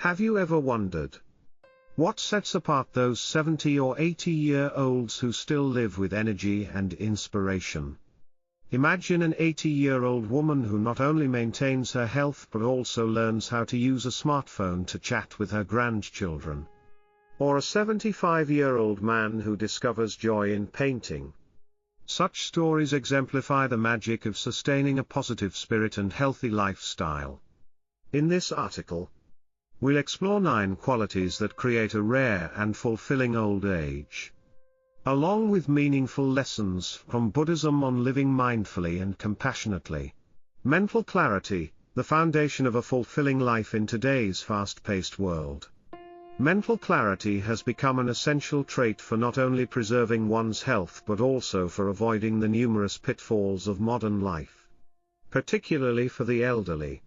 Have you ever wondered what sets apart those 70 or 80-year-olds who still live with energy and inspiration? Imagine an 80-year-old woman who not only maintains her health but also learns how to use a smartphone to chat with her grandchildren. Or a 75-year-old man who discovers joy in painting. Such stories exemplify the magic of sustaining a positive spirit and healthy lifestyle. In this article, we'll explore 9 qualities that create a rare and fulfilling old age, along with meaningful lessons from Buddhism on living mindfully and compassionately. Mental clarity, the foundation of a fulfilling life in today's fast-paced world. Mental clarity has become an essential trait for not only preserving one's health but also for avoiding the numerous pitfalls of modern life, particularly for the elderly.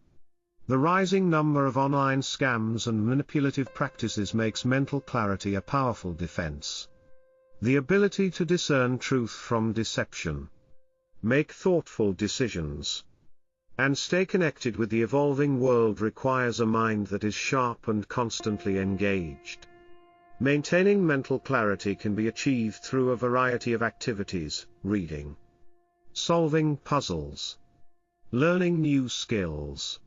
The rising number of online scams and manipulative practices makes mental clarity a powerful defense. The ability to discern truth from deception, make thoughtful decisions, and stay connected with the evolving world requires a mind that is sharp and constantly engaged. Maintaining mental clarity can be achieved through a variety of activities: reading, solving puzzles, learning new skills,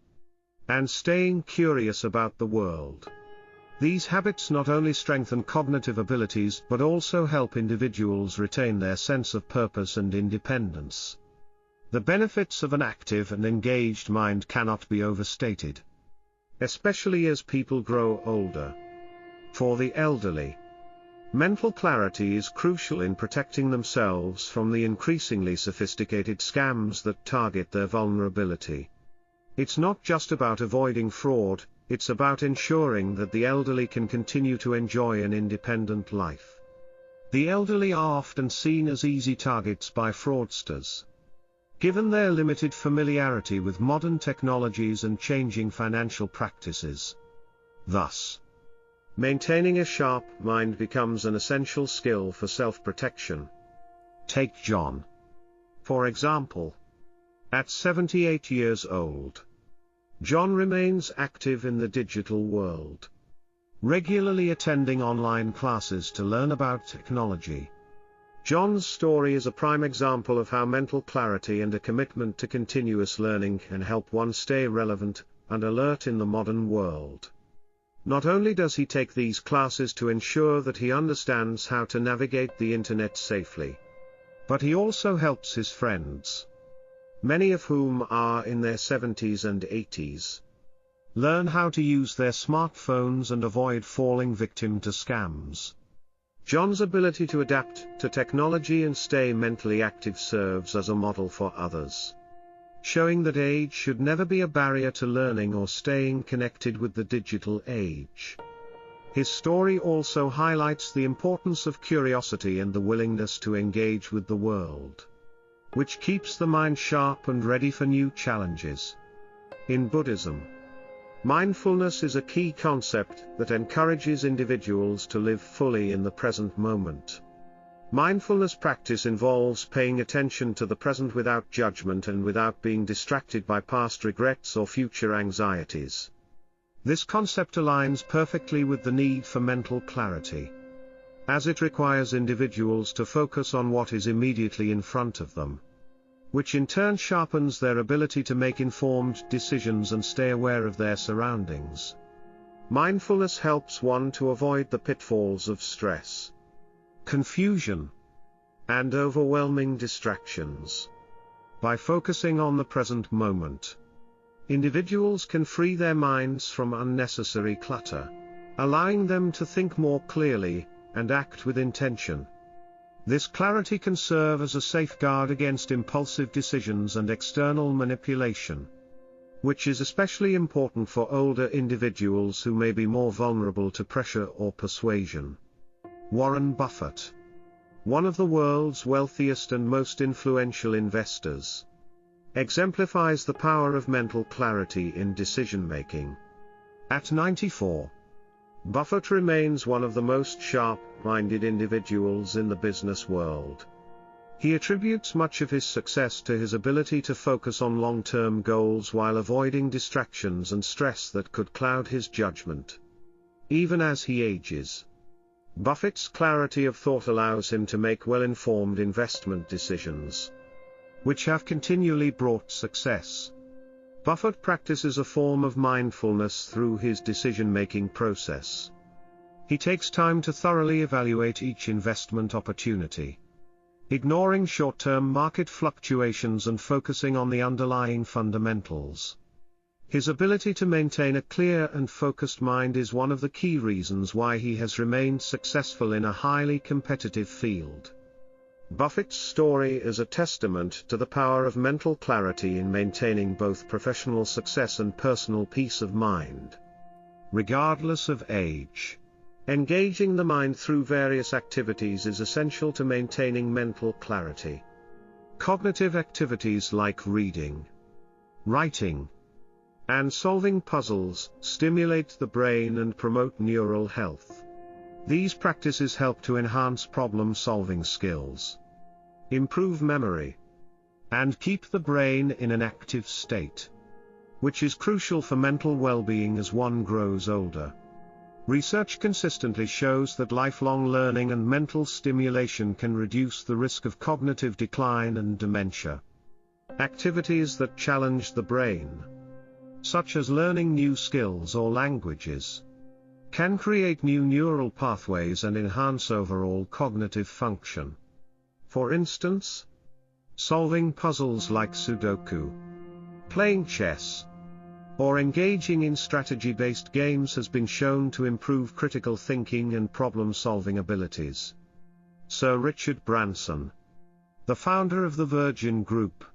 and staying curious about the world. These habits not only strengthen cognitive abilities but also help individuals retain their sense of purpose and independence. The benefits of an active and engaged mind cannot be overstated, especially as people grow older. For the elderly, mental clarity is crucial in protecting themselves from the increasingly sophisticated scams that target their vulnerability. It's not just about avoiding fraud, it's about ensuring that the elderly can continue to enjoy an independent life. The elderly are often seen as easy targets by fraudsters, given their limited familiarity with modern technologies and changing financial practices. Thus, maintaining a sharp mind becomes an essential skill for self-protection. Take John, for example. At 78 years old, John remains active in the digital world, regularly attending online classes to learn about technology. John's story is a prime example of how mental clarity and a commitment to continuous learning can help one stay relevant and alert in the modern world. Not only does he take these classes to ensure that he understands how to navigate the internet safely, but he also helps his friends, many of whom are in their 70s and 80s, learn how to use their smartphones and avoid falling victim to scams. John's ability to adapt to technology and stay mentally active serves as a model for others, showing that age should never be a barrier to learning or staying connected with the digital age. His story also highlights the importance of curiosity and the willingness to engage with the world, which keeps the mind sharp and ready for new challenges. In Buddhism, mindfulness is a key concept that encourages individuals to live fully in the present moment. Mindfulness practice involves paying attention to the present without judgment and without being distracted by past regrets or future anxieties. This concept aligns perfectly with the need for mental clarity, as it requires individuals to focus on what is immediately in front of them, which in turn sharpens their ability to make informed decisions and stay aware of their surroundings. Mindfulness helps one to avoid the pitfalls of stress, confusion, and overwhelming distractions. By focusing on the present moment, individuals can free their minds from unnecessary clutter, allowing them to think more clearly and act with intention. This clarity can serve as a safeguard against impulsive decisions and external manipulation, which is especially important for older individuals who may be more vulnerable to pressure or persuasion. Warren Buffett, one of the world's wealthiest and most influential investors, exemplifies the power of mental clarity in decision-making. At 94, Buffett remains one of the most sharp-minded individuals in the business world. He attributes much of his success to his ability to focus on long-term goals while avoiding distractions and stress that could cloud his judgment. Even as he ages, Buffett's clarity of thought allows him to make well-informed investment decisions, which have continually brought success. Buffett practices a form of mindfulness through his decision-making process. He takes time to thoroughly evaluate each investment opportunity, ignoring short-term market fluctuations and focusing on the underlying fundamentals. His ability to maintain a clear and focused mind is one of the key reasons why he has remained successful in a highly competitive field. Buffett's story is a testament to the power of mental clarity in maintaining both professional success and personal peace of mind. Regardless of age, engaging the mind through various activities is essential to maintaining mental clarity. Cognitive activities like reading, writing, and solving puzzles stimulate the brain and promote neural health. These practices help to enhance problem-solving skills, improve memory, and keep the brain in an active state, which is crucial for mental well-being as one grows older. Research consistently shows that lifelong learning and mental stimulation can reduce the risk of cognitive decline and dementia. Activities that challenge the brain, such as learning new skills or languages, can create new neural pathways and enhance overall cognitive function. For instance, solving puzzles like Sudoku, playing chess, or engaging in strategy-based games has been shown to improve critical thinking and problem-solving abilities. Sir Richard Branson, the founder of the Virgin Group,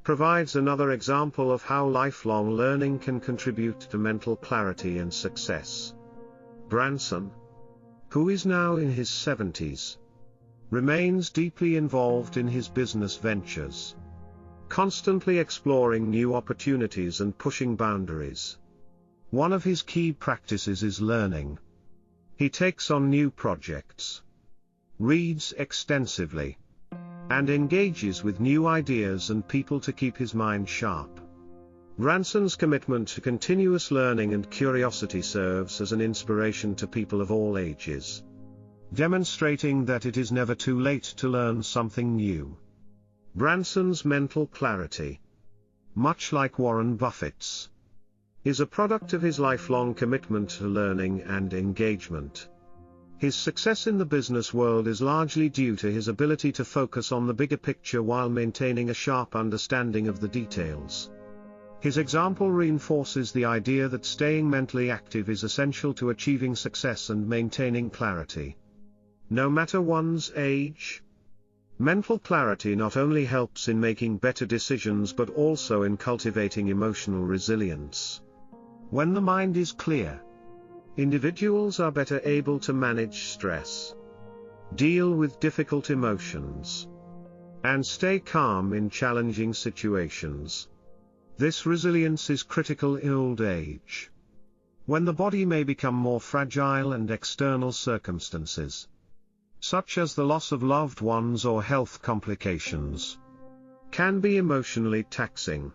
provides another example of how lifelong learning can contribute to mental clarity and success. Branson, who is now in his 70s, remains deeply involved in his business ventures, constantly exploring new opportunities and pushing boundaries. One of his key practices is learning. He takes on new projects, reads extensively, and engages with new ideas and people to keep his mind sharp. Branson's commitment to continuous learning and curiosity serves as an inspiration to people of all ages, demonstrating that it is never too late to learn something new. Branson's mental clarity, much like Warren Buffett's, is a product of his lifelong commitment to learning and engagement. His success in the business world is largely due to his ability to focus on the bigger picture while maintaining a sharp understanding of the details. His example reinforces the idea that staying mentally active is essential to achieving success and maintaining clarity. No matter one's age, mental clarity not only helps in making better decisions but also in cultivating emotional resilience. When the mind is clear, individuals are better able to manage stress, deal with difficult emotions, and stay calm in challenging situations. This resilience is critical in old age, when the body may become more fragile and external circumstances, such as the loss of loved ones or health complications, can be emotionally taxing.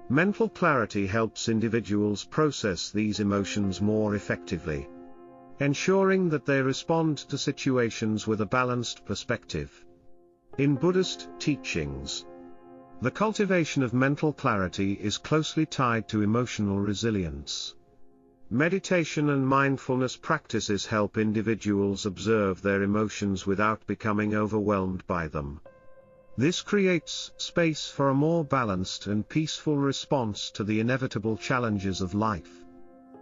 Mental clarity helps individuals process these emotions more effectively, ensuring that they respond to situations with a balanced perspective. In Buddhist teachings, the cultivation of mental clarity is closely tied to emotional resilience. Meditation and mindfulness practices help individuals observe their emotions without becoming overwhelmed by them. This creates space for a more balanced and peaceful response to the inevitable challenges of life.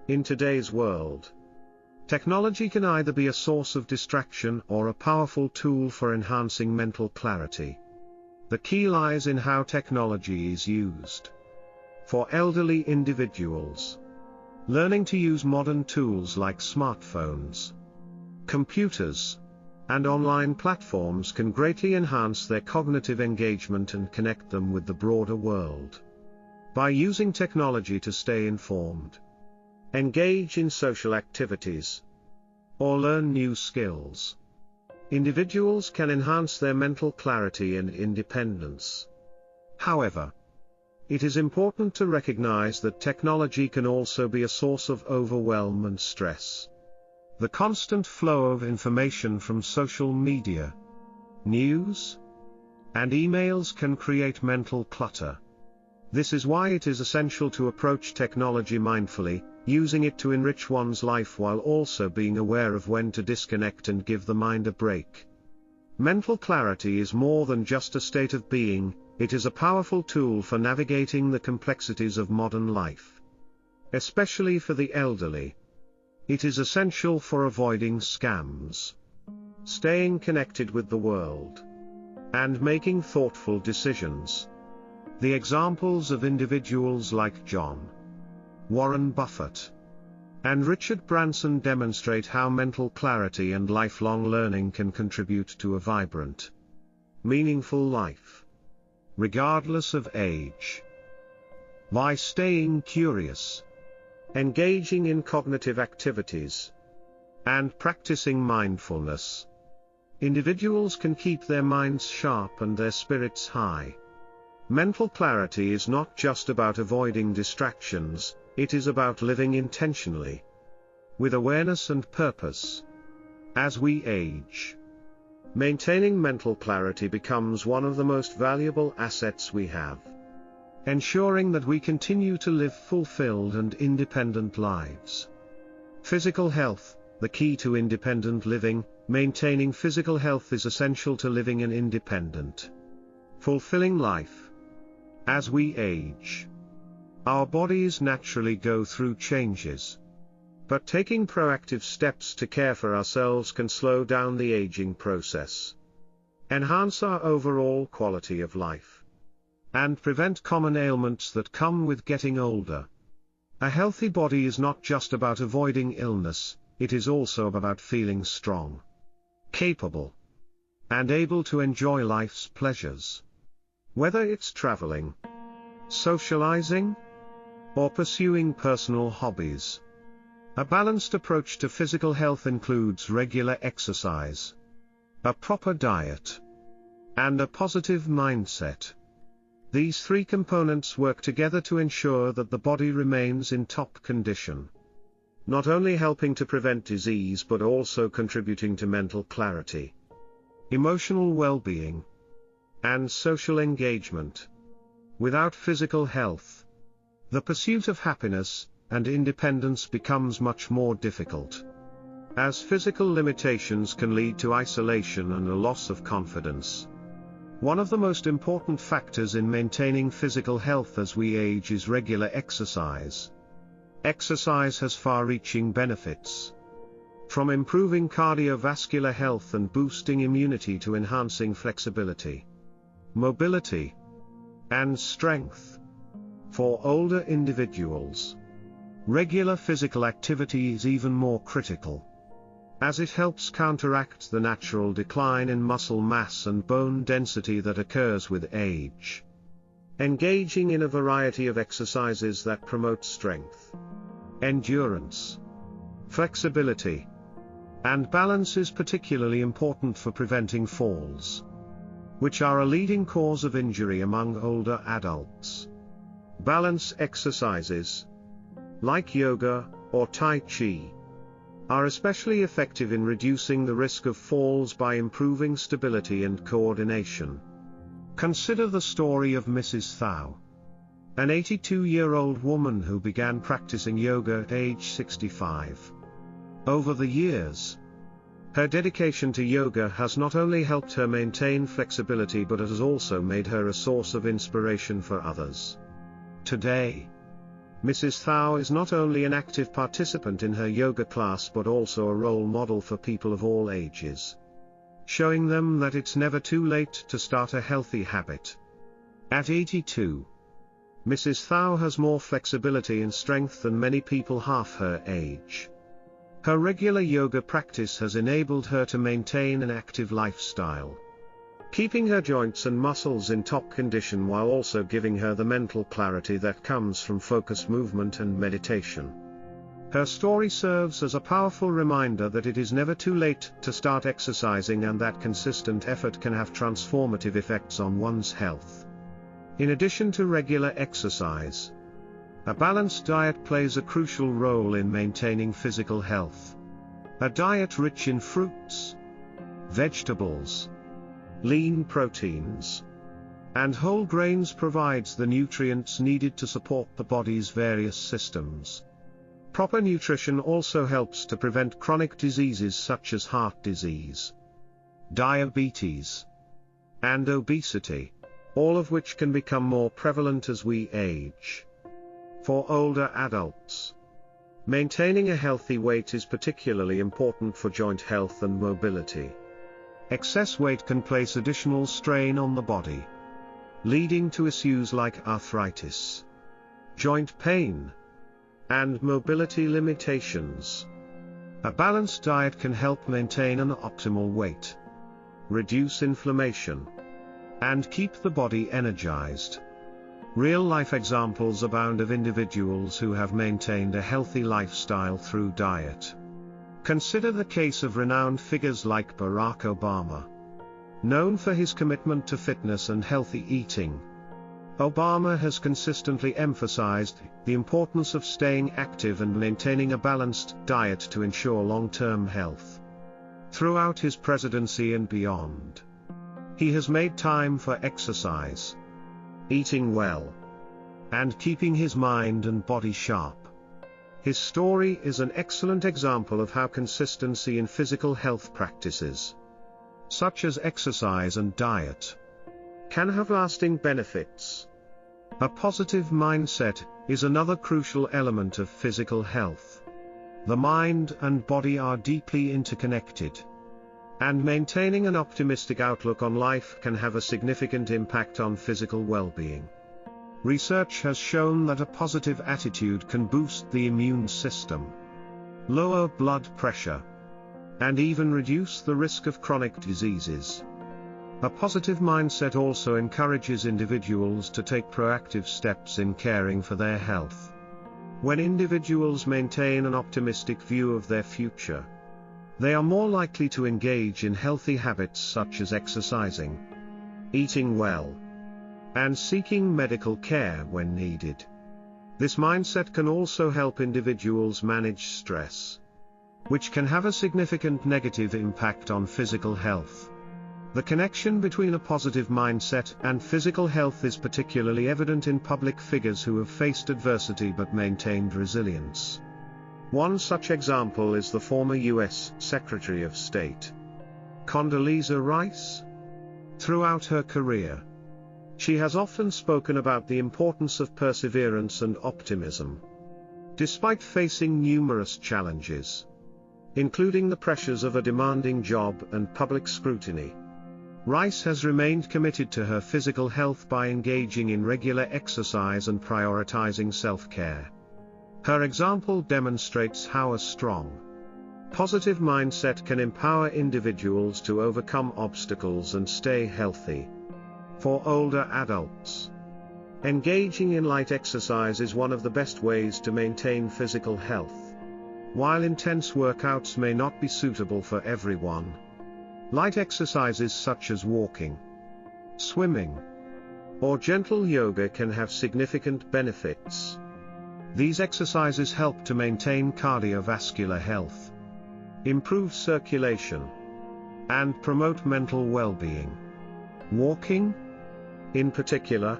In today's world, technology can either be a source of distraction or a powerful tool for enhancing mental clarity. The key lies in how technology is used. For elderly individuals, learning to use modern tools like smartphones, computers, and online platforms can greatly enhance their cognitive engagement and connect them with the broader world. By using technology to stay informed, engage in social activities, or learn new skills, Individuals can enhance their mental clarity and independence. However, it is important to recognize that technology can also be a source of overwhelm and stress. The constant flow of information from social media, news, and emails can create mental clutter. This is why it is essential to approach technology mindfully, using it to enrich one's life while also being aware of when to disconnect and give the mind a break. Mental clarity is more than just a state of being, it is a powerful tool for navigating the complexities of modern life. Especially for the elderly. It is essential for avoiding scams, staying connected with the world, and making thoughtful decisions. The examples of individuals like John, Warren Buffett, and Richard Branson demonstrate how mental clarity and lifelong learning can contribute to a vibrant, meaningful life, regardless of age. By staying curious, engaging in cognitive activities, and practicing mindfulness, individuals can keep their minds sharp and their spirits high. Mental clarity is not just about avoiding distractions, it is about living intentionally, with awareness and purpose. As we age, maintaining mental clarity becomes one of the most valuable assets we have, ensuring that we continue to live fulfilled and independent lives. Physical health, the key to independent living. Maintaining physical health is essential to living an independent, fulfilling life. As we age, our bodies naturally go through changes. But taking proactive steps to care for ourselves can slow down the aging process, enhance our overall quality of life, and prevent common ailments that come with getting older. A healthy body is not just about avoiding illness, it is also about feeling strong, capable, and able to enjoy life's pleasures. Whether it's traveling, socializing, or pursuing personal hobbies. A balanced approach to physical health includes regular exercise, a proper diet, and a positive mindset. These three components work together to ensure that the body remains in top condition, not only helping to prevent disease but also contributing to mental clarity, emotional well-being, and social engagement. Without physical health, the pursuit of happiness and independence becomes much more difficult, as physical limitations can lead to isolation and a loss of confidence. One of the most important factors in maintaining physical health as we age is regular exercise. Exercise has far-reaching benefits, from improving cardiovascular health and boosting immunity to enhancing flexibility, mobility, and strength. For older individuals, regular physical activity is even more critical, as it helps counteract the natural decline in muscle mass and bone density that occurs with age. Engaging in a variety of exercises that promote strength, endurance, flexibility, and balance is particularly important for preventing falls, which are a leading cause of injury among older adults. Balance exercises, like yoga or Tai Chi, are especially effective in reducing the risk of falls by improving stability and coordination. Consider the story of Mrs. Thao, an 82-year-old woman who began practicing yoga at age 65. Over the years, her dedication to yoga has not only helped her maintain flexibility but it has also made her a source of inspiration for others. Today, Mrs. Thao is not only an active participant in her yoga class but also a role model for people of all ages, showing them that it's never too late to start a healthy habit. At 82, Mrs. Thao has more flexibility and strength than many people half her age. Her regular yoga practice has enabled her to maintain an active lifestyle, keeping her joints and muscles in top condition while also giving her the mental clarity that comes from focused movement and meditation. Her story serves as a powerful reminder that it is never too late to start exercising and that consistent effort can have transformative effects on one's health. In addition to regular exercise, a balanced diet plays a crucial role in maintaining physical health. A diet rich in fruits, vegetables, lean proteins, and whole grains provides the nutrients needed to support the body's various systems. Proper nutrition also helps to prevent chronic diseases such as heart disease, diabetes, and obesity, all of which can become more prevalent as we age. For older adults, maintaining a healthy weight is particularly important for joint health and mobility. Excess weight can place additional strain on the body, leading to issues like arthritis, joint pain, and mobility limitations. A balanced diet can help maintain an optimal weight, reduce inflammation, and keep the body energized. Real-life examples abound of individuals who have maintained a healthy lifestyle through diet. Consider the case of renowned figures like Barack Obama. Known for his commitment to fitness and healthy eating, Obama has consistently emphasized the importance of staying active and maintaining a balanced diet to ensure long-term health. Throughout his presidency and beyond, he has made time for exercise, eating well, and keeping his mind and body sharp. His story is an excellent example of how consistency in physical health practices, such as exercise and diet, can have lasting benefits. A positive mindset is another crucial element of physical health. The mind and body are deeply interconnected, and maintaining an optimistic outlook on life can have a significant impact on physical well-being. Research has shown that a positive attitude can boost the immune system, lower blood pressure, and even reduce the risk of chronic diseases. A positive mindset also encourages individuals to take proactive steps in caring for their health. When individuals maintain an optimistic view of their future, they are more likely to engage in healthy habits such as exercising, eating well, and seeking medical care when needed. This mindset can also help individuals manage stress, which can have a significant negative impact on physical health. The connection between a positive mindset and physical health is particularly evident in public figures who have faced adversity but maintained resilience. One such example is the former U.S. Secretary of State, Condoleezza Rice. Throughout her career, she has often spoken about the importance of perseverance and optimism. Despite facing numerous challenges, including the pressures of a demanding job and public scrutiny, Rice has remained committed to her physical health by engaging in regular exercise and prioritizing self-care. Her example demonstrates how a strong, positive mindset can empower individuals to overcome obstacles and stay healthy. For older adults, engaging in light exercise is one of the best ways to maintain physical health. While intense workouts may not be suitable for everyone, light exercises such as walking, swimming, or gentle yoga can have significant benefits. These exercises help to maintain cardiovascular health, improve circulation, and promote mental well-being. Walking, in particular,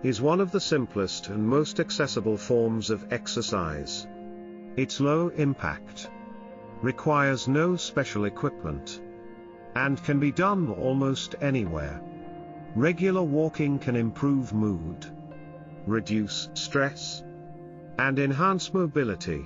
is one of the simplest and most accessible forms of exercise. It's low impact, requires no special equipment, and can be done almost anywhere. Regular walking can improve mood, reduce stress, and enhance mobility.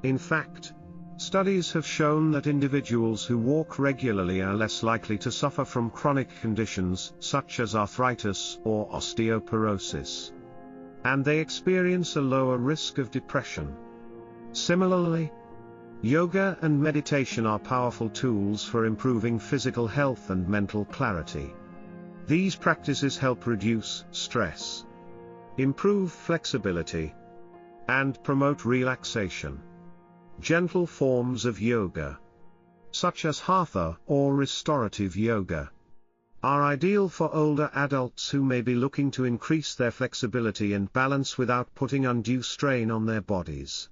In fact, studies have shown that individuals who walk regularly are less likely to suffer from chronic conditions such as arthritis or osteoporosis, and they experience a lower risk of depression. Similarly, yoga and meditation are powerful tools for improving physical health and mental clarity. These practices help reduce stress, improve flexibility, and promote relaxation. Gentle forms of yoga, such as hatha or restorative yoga, are ideal for older adults who may be looking to increase their flexibility and balance without putting undue strain on their bodies.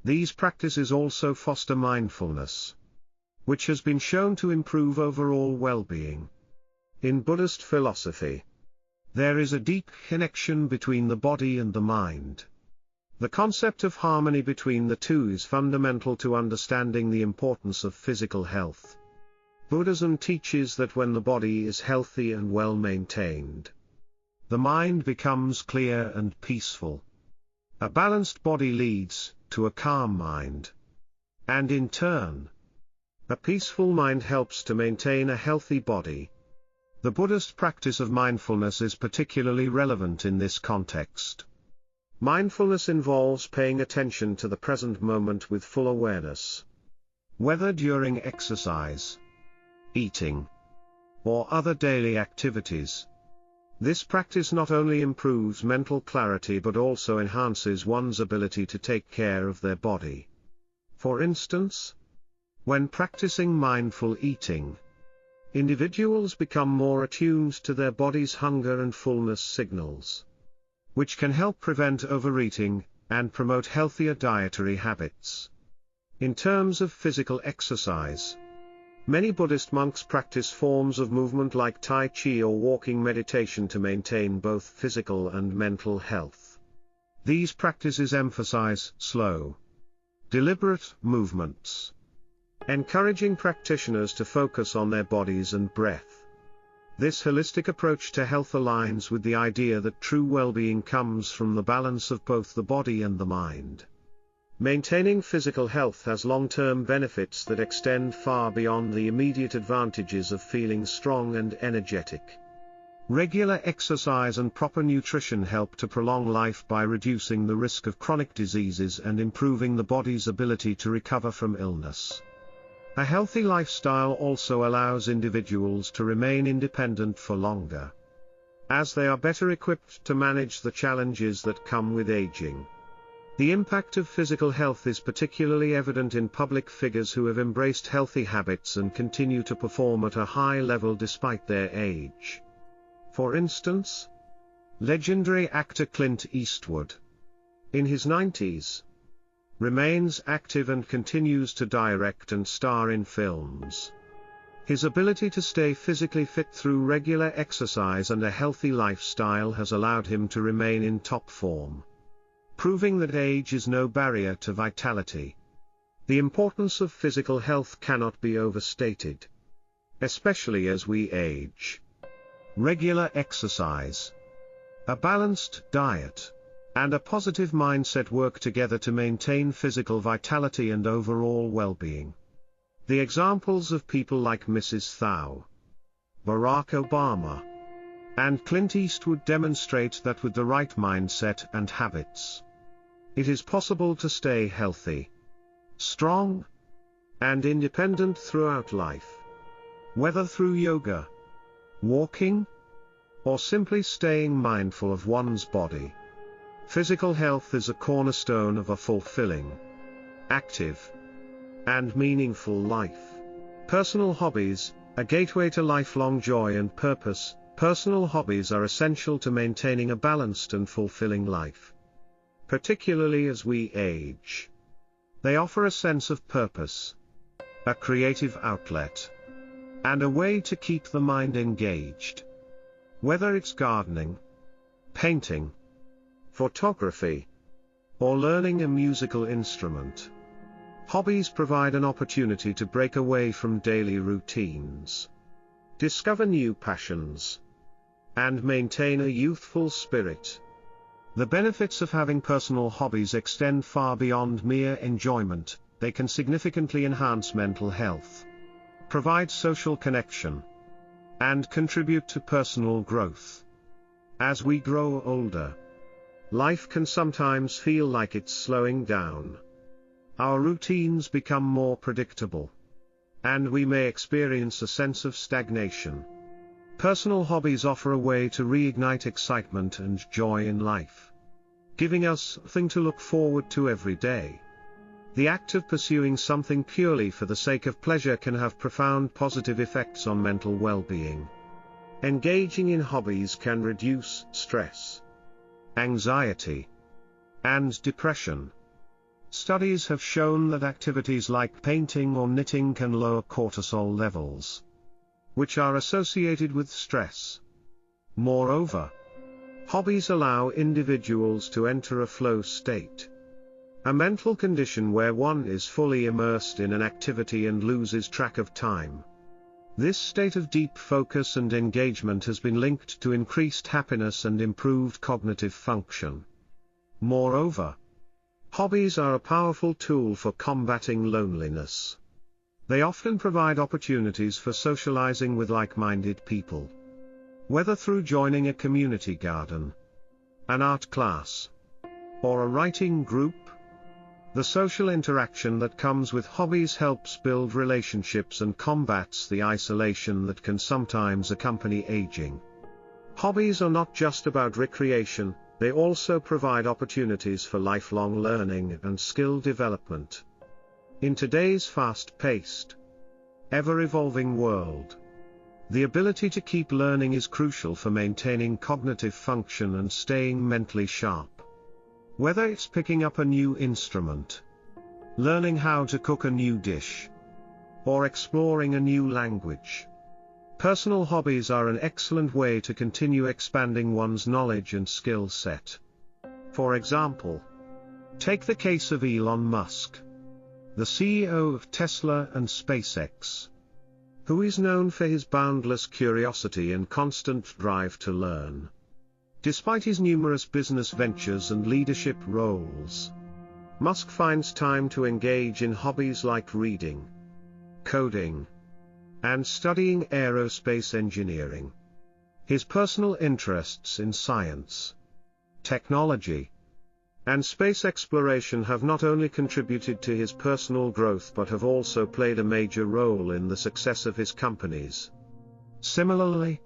These practices also foster mindfulness, which has been shown to improve overall well-being. In Buddhist philosophy, there is a deep connection between the body and the mind. The concept of harmony between the two is fundamental to understanding the importance of physical health. Buddhism teaches that when the body is healthy and well maintained, the mind becomes clear and peaceful. A balanced body leads to a calm mind, and in turn, a peaceful mind helps to maintain a healthy body. The Buddhist practice of mindfulness is particularly relevant in this context. Mindfulness involves paying attention to the present moment with full awareness. Whether during exercise, eating, or other daily activities, this practice not only improves mental clarity but also enhances one's ability to take care of their body. For instance, when practicing mindful eating, individuals become more attuned to their body's hunger and fullness signals, which can help prevent overeating and promote healthier dietary habits. In terms of physical exercise, many Buddhist monks practice forms of movement like Tai Chi or walking meditation to maintain both physical and mental health. These practices emphasize slow, deliberate movements, encouraging practitioners to focus on their bodies and breath. This holistic approach to health aligns with the idea that true well-being comes from the balance of both the body and the mind. Maintaining physical health has long-term benefits that extend far beyond the immediate advantages of feeling strong and energetic. Regular exercise and proper nutrition help to prolong life by reducing the risk of chronic diseases and improving the body's ability to recover from illness. A healthy lifestyle also allows individuals to remain independent for longer, as they are better equipped to manage the challenges that come with aging. The impact of physical health is particularly evident in public figures who have embraced healthy habits and continue to perform at a high level despite their age. For instance, legendary actor Clint Eastwood, in his 90s, remains active and continues to direct and star in films. His ability to stay physically fit through regular exercise and a healthy lifestyle has allowed him to remain in top form, proving that age is no barrier to vitality. The importance of physical health cannot be overstated, especially as we age. Regular exercise, a balanced diet, and a positive mindset work together to maintain physical vitality and overall well-being. The examples of people like Mrs. Thao, Barack Obama, and Clint Eastwood demonstrate that with the right mindset and habits, it is possible to stay healthy, strong, and independent throughout life. Whether through yoga, walking, or simply staying mindful of one's body, physical health is a cornerstone of a fulfilling, active, and meaningful life. Personal hobbies, a gateway to lifelong joy and purpose. Personal hobbies are essential to maintaining a balanced and fulfilling life, particularly as we age. They offer a sense of purpose, a creative outlet, and a way to keep the mind engaged. Whether it's gardening, painting, photography, or learning a musical instrument, hobbies provide an opportunity to break away from daily routines, discover new passions, and maintain a youthful spirit. The benefits of having personal hobbies extend far beyond mere enjoyment. They can significantly enhance mental health, provide social connection, and contribute to personal growth. As we grow older, life can sometimes feel like it's slowing down. Our routines become more predictable, and we may experience a sense of stagnation. Personal hobbies offer a way to reignite excitement and joy in life. giving us something to look forward to every day. The act of pursuing something purely for the sake of pleasure can have profound positive effects on mental well-being. Engaging in hobbies can reduce stress, anxiety, and depression. Studies have shown that activities like painting or knitting can lower cortisol levels, which are associated with stress. Moreover, hobbies allow individuals to enter a flow state, a mental condition where one is fully immersed in an activity and loses track of time. This state of deep focus and engagement has been linked to increased happiness and improved cognitive function. Moreover, hobbies are a powerful tool for combating loneliness. They often provide opportunities for socializing with like-minded people. Whether through joining a community garden, an art class, or a writing group, the social interaction that comes with hobbies helps build relationships and combats the isolation that can sometimes accompany aging. Hobbies are not just about recreation, they also provide opportunities for lifelong learning and skill development. In today's fast-paced, ever-evolving world, the ability to keep learning is crucial for maintaining cognitive function and staying mentally sharp. Whether it's picking up a new instrument, learning how to cook a new dish, or exploring a new language, personal hobbies are an excellent way to continue expanding one's knowledge and skill set. For example, take the case of Elon Musk, the CEO of Tesla and SpaceX, who is known for his boundless curiosity and constant drive to learn. Despite his numerous business ventures and leadership roles, Musk finds time to engage in hobbies like reading, coding, and studying aerospace engineering. His personal interests in science, technology, and space exploration have not only contributed to his personal growth but have also played a major role in the success of his companies. Similarly,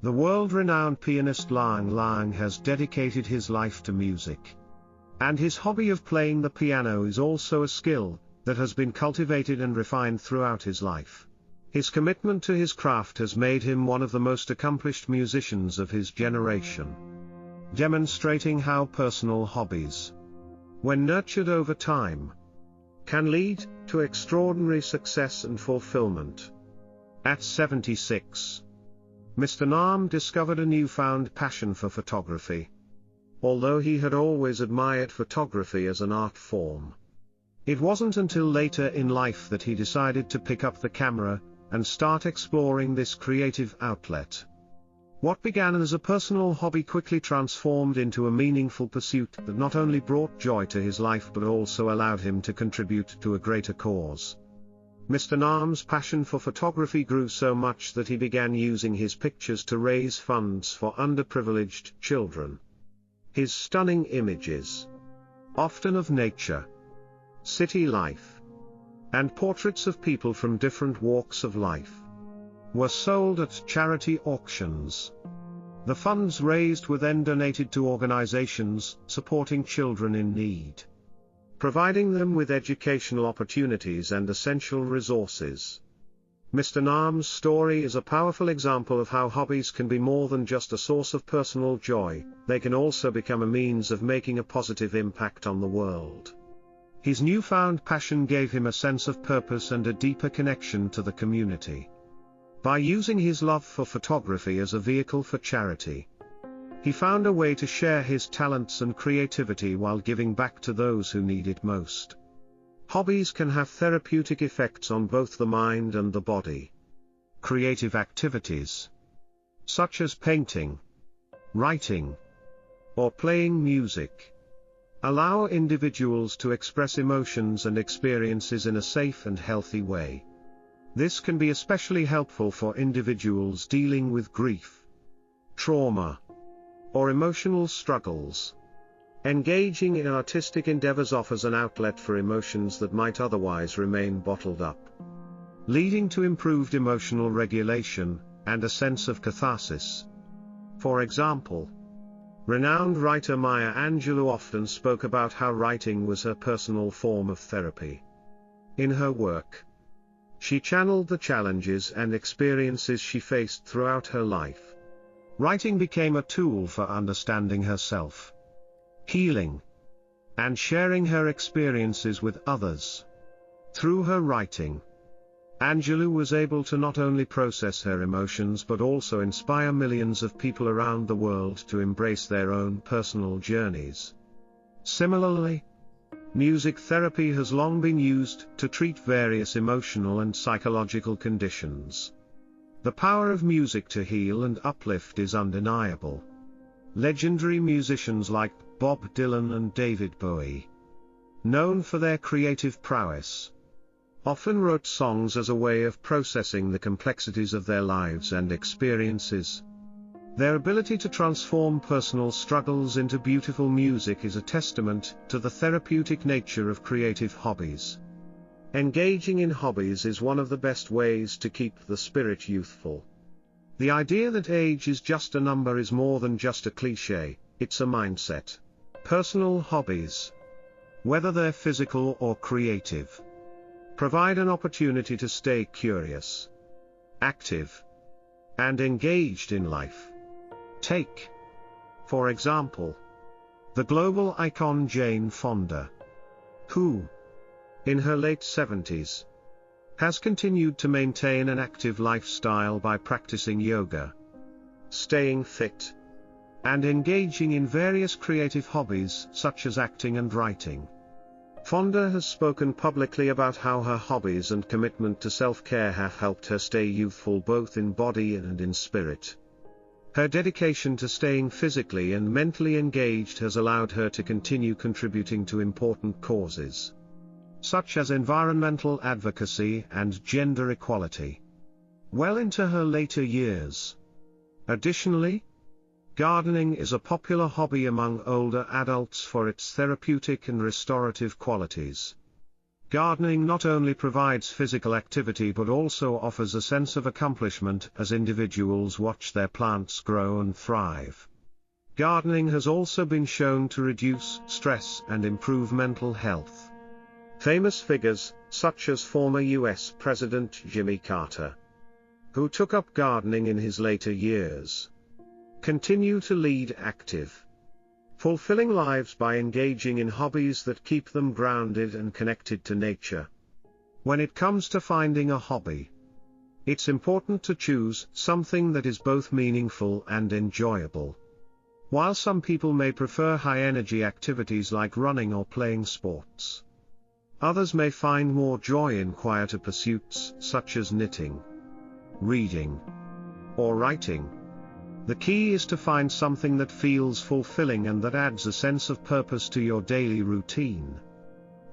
the world-renowned pianist Lang Lang has dedicated his life to music. And his hobby of playing the piano is also a skill that has been cultivated and refined throughout his life. His commitment to his craft has made him one of the most accomplished musicians of his generation, demonstrating how personal hobbies, when nurtured over time, can lead to extraordinary success and fulfillment. At 76, Mr. Nam discovered a newfound passion for photography. Although he had always admired photography as an art form, it wasn't until later in life that he decided to pick up the camera and start exploring this creative outlet. What began as a personal hobby quickly transformed into a meaningful pursuit that not only brought joy to his life but also allowed him to contribute to a greater cause. Mr. Nam's passion for photography grew so much that he began using his pictures to raise funds for underprivileged children. His stunning images, often of nature, city life, and portraits of people from different walks of life, were sold at charity auctions. The funds raised were then donated to organizations supporting children in need, providing them with educational opportunities and essential resources. Mr. Nam's story is a powerful example of how hobbies can be more than just a source of personal joy, they can also become a means of making a positive impact on the world. His newfound passion gave him a sense of purpose and a deeper connection to the community. By using his love for photography as a vehicle for charity, he found a way to share his talents and creativity while giving back to those who need it most. Hobbies can have therapeutic effects on both the mind and the body. Creative activities, such as painting, writing, or playing music, allow individuals to express emotions and experiences in a safe and healthy way. This can be especially helpful for individuals dealing with grief, trauma, or emotional struggles. Engaging in artistic endeavors offers an outlet for emotions that might otherwise remain bottled up, leading to improved emotional regulation and a sense of catharsis. For example, Renowned writer Maya Angelou often spoke about how writing was her personal form of therapy. In her work, she channeled the challenges and experiences she faced throughout her life. Writing became a tool for understanding herself, healing, and sharing her experiences with others. Through her writing, Angelou was able to not only process her emotions but also inspire millions of people around the world to embrace their own personal journeys. Similarly, music therapy has long been used to treat various emotional and psychological conditions. The power of music to heal and uplift is undeniable. Legendary musicians like Bob Dylan and David Bowie, known for their creative prowess, often wrote songs as a way of processing the complexities of their lives and experiences. Their ability to transform personal struggles into beautiful music is a testament to the therapeutic nature of creative hobbies. Engaging in hobbies is one of the best ways to keep the spirit youthful. The idea that age is just a number is more than just a cliché, it's a mindset. Personal hobbies, whether they're physical or creative, provide an opportunity to stay curious, active, and engaged in life. Take, for example, the global icon Jane Fonda, who, in her late 70s, has continued to maintain an active lifestyle by practicing yoga, staying fit, and engaging in various creative hobbies such as acting and writing. Fonda has spoken publicly about how her hobbies and commitment to self-care have helped her stay youthful both in body and in spirit. Her dedication to staying physically and mentally engaged has allowed her to continue contributing to important causes, such as environmental advocacy and gender equality, well into her later years. Additionally, gardening is a popular hobby among older adults for its therapeutic and restorative qualities. Gardening not only provides physical activity but also offers a sense of accomplishment as individuals watch their plants grow and thrive. Gardening has also been shown to reduce stress and improve mental health. Famous figures, such as former US President Jimmy Carter, who took up gardening in his later years, continue to lead active, fulfilling lives by engaging in hobbies that keep them grounded and connected to nature. When it comes to finding a hobby, it's important to choose something that is both meaningful and enjoyable. While some people may prefer high-energy activities like running or playing sports, others may find more joy in quieter pursuits such as knitting, reading, or writing. The key is to find something that feels fulfilling and that adds a sense of purpose to your daily routine.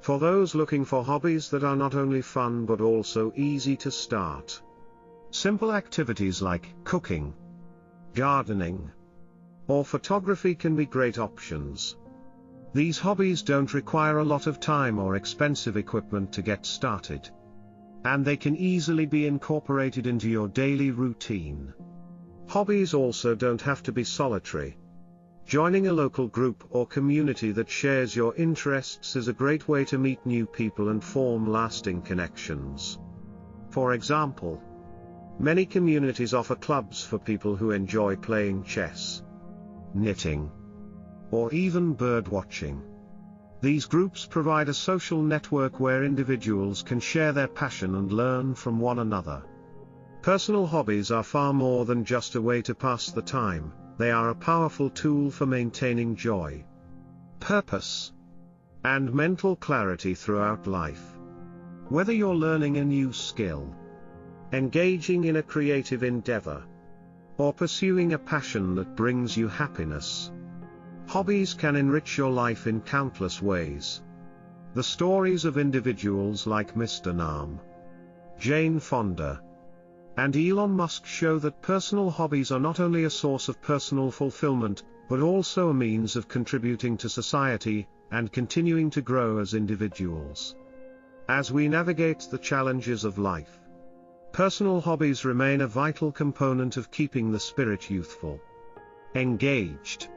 For those looking for hobbies that are not only fun but also easy to start, simple activities like cooking, gardening, or photography can be great options. These hobbies don't require a lot of time or expensive equipment to get started, and they can easily be incorporated into your daily routine. Hobbies also don't have to be solitary. Joining a local group or community that shares your interests is a great way to meet new people and form lasting connections. For example, many communities offer clubs for people who enjoy playing chess, knitting, or even bird watching. These groups provide a social network where individuals can share their passion and learn from one another. Personal hobbies are far more than just a way to pass the time, they are a powerful tool for maintaining joy, purpose, and mental clarity throughout life. Whether you're learning a new skill, engaging in a creative endeavor, or pursuing a passion that brings you happiness, hobbies can enrich your life in countless ways. The stories of individuals like Mr. Nam, Jane Fonda, and Elon Musk show that personal hobbies are not only a source of personal fulfillment, but also a means of contributing to society, and continuing to grow as individuals. As we navigate the challenges of life, personal hobbies remain a vital component of keeping the spirit youthful, engaged,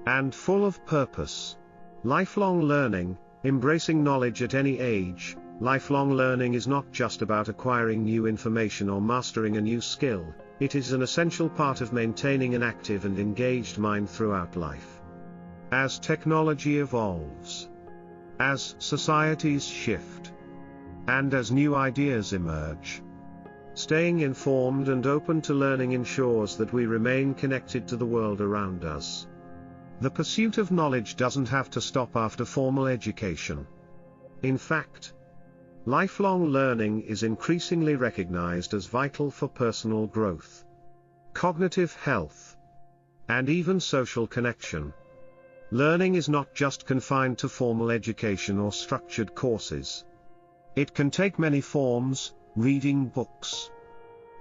and full of purpose. Lifelong learning, embracing knowledge at any age. Lifelong learning is not just about acquiring new information or mastering a new skill, it is an essential part of maintaining an active and engaged mind throughout life. As technology evolves, as societies shift, and as new ideas emerge, staying informed and open to learning ensures that we remain connected to the world around us. The pursuit of knowledge doesn't have to stop after formal education. In fact, lifelong learning is increasingly recognized as vital for personal growth, cognitive health, and even social connection. Learning is not just confined to formal education or structured courses. It can take many forms: reading books,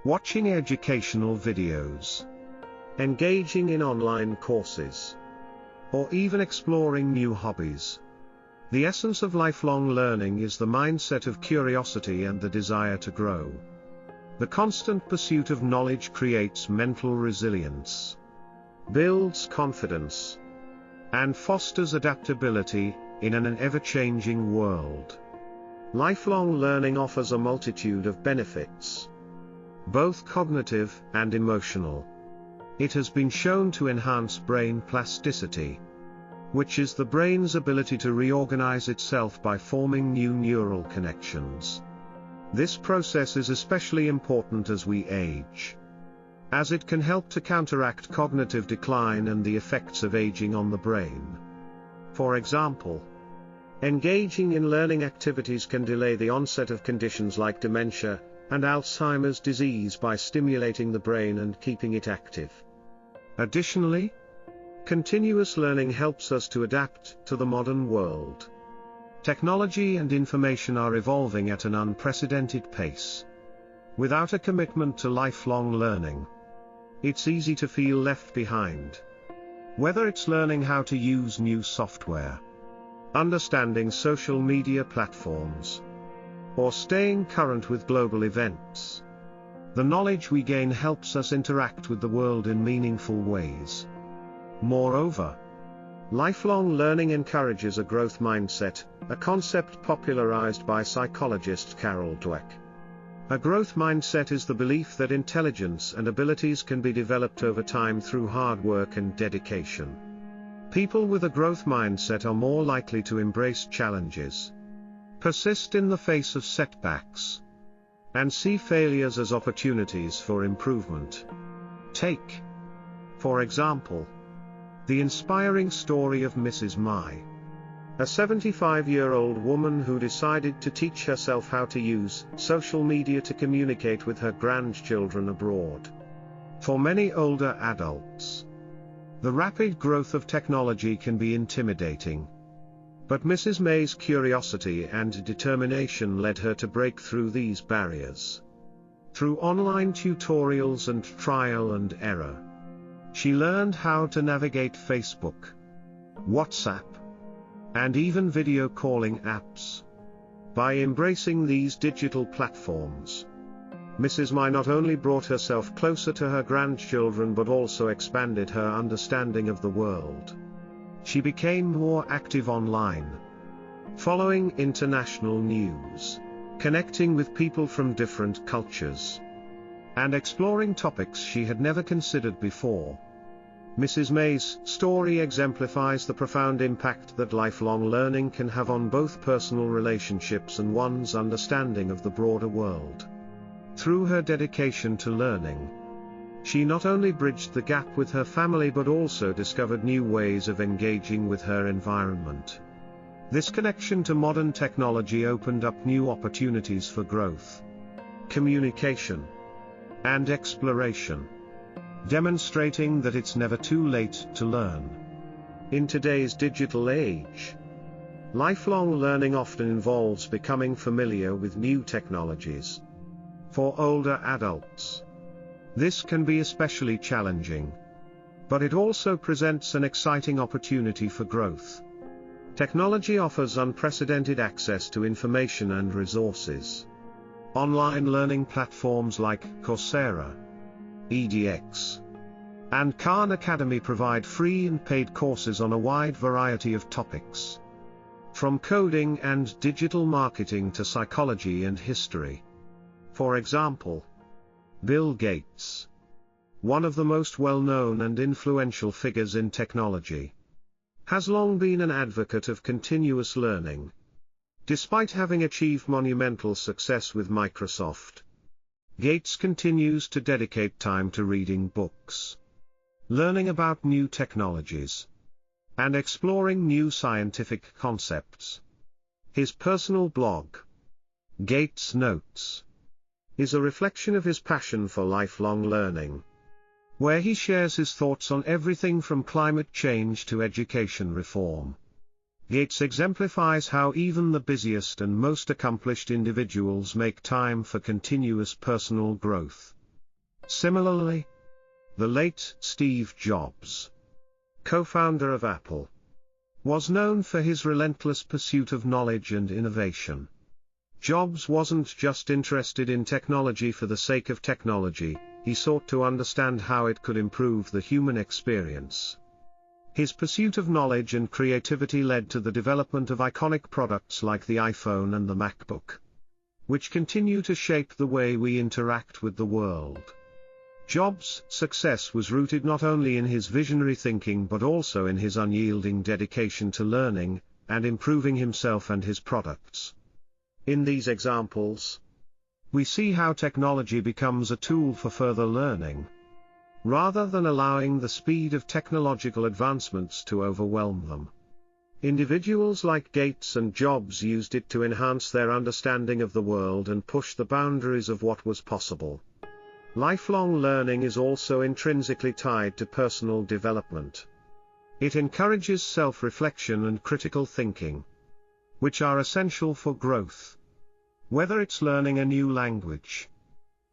watching educational videos, engaging in online courses, or even exploring new hobbies. The essence of lifelong learning is the mindset of curiosity and the desire to grow. The constant pursuit of knowledge creates mental resilience, builds confidence, and fosters adaptability in an ever-changing world. Lifelong learning offers a multitude of benefits, both cognitive and emotional. It has been shown to enhance brain plasticity, which is the brain's ability to reorganize itself by forming new neural connections. This process is especially important as we age, as it can help to counteract cognitive decline and the effects of aging on the brain. For example, engaging in learning activities can delay the onset of conditions like dementia and Alzheimer's disease by stimulating the brain and keeping it active. Additionally, continuous learning helps us to adapt to the modern world. Technology and information are evolving at an unprecedented pace. Without a commitment to lifelong learning, it's easy to feel left behind. Whether it's learning how to use new software, understanding social media platforms, or staying current with global events, the knowledge we gain helps us interact with the world in meaningful ways. Moreover, lifelong learning encourages a growth mindset, a concept popularized by psychologist Carol Dweck. A growth mindset is the belief that intelligence and abilities can be developed over time through hard work and dedication. People with a growth mindset are more likely to embrace challenges, persist in the face of setbacks, and see failures as opportunities for improvement. Take, for example, the inspiring story of Mrs. Mai, a 75-year-old woman who decided to teach herself how to use social media to communicate with her grandchildren abroad. For many older adults, the rapid growth of technology can be intimidating. But Mrs. Mai's curiosity and determination led her to break through these barriers. Through online tutorials and trial and error, she learned how to navigate Facebook, WhatsApp, and even video calling apps. By embracing these digital platforms, Mrs. Mai not only brought herself closer to her grandchildren but also expanded her understanding of the world. She became more active online, following international news, connecting with people from different cultures, and exploring topics she had never considered before. Mrs. Mai's story exemplifies the profound impact that lifelong learning can have on both personal relationships and one's understanding of the broader world. Through her dedication to learning, she not only bridged the gap with her family but also discovered new ways of engaging with her environment. This connection to modern technology opened up new opportunities for growth, communication, and exploration, demonstrating that it's never too late to learn. In today's digital age, lifelong learning often involves becoming familiar with new technologies. For older adults, this can be especially challenging, but it also presents an exciting opportunity for growth. Technology offers unprecedented access to information and resources. Online learning platforms like Coursera, edX, and Khan Academy provide free and paid courses on a wide variety of topics, from coding and digital marketing to psychology and history. For example, Bill Gates, one of the most well-known and influential figures in technology, has long been an advocate of continuous learning. Despite having achieved monumental success with Microsoft, Gates continues to dedicate time to reading books, learning about new technologies, and exploring new scientific concepts. His personal blog, Gates Notes, is a reflection of his passion for lifelong learning, where he shares his thoughts on everything from climate change to education reform. Gates exemplifies how even the busiest and most accomplished individuals make time for continuous personal growth. Similarly, the late Steve Jobs, co-founder of Apple, was known for his relentless pursuit of knowledge and innovation. Jobs wasn't just interested in technology for the sake of technology, he sought to understand how it could improve the human experience. His pursuit of knowledge and creativity led to the development of iconic products like the iPhone and the MacBook, which continue to shape the way we interact with the world. Jobs' success was rooted not only in his visionary thinking but also in his unyielding dedication to learning and improving himself and his products. In these examples, we see how technology becomes a tool for further learning, rather than allowing the speed of technological advancements to overwhelm them. Individuals like Gates and Jobs used it to enhance their understanding of the world and push the boundaries of what was possible. Lifelong learning is also intrinsically tied to personal development. It encourages self-reflection and critical thinking, which are essential for growth. Whether it's learning a new language,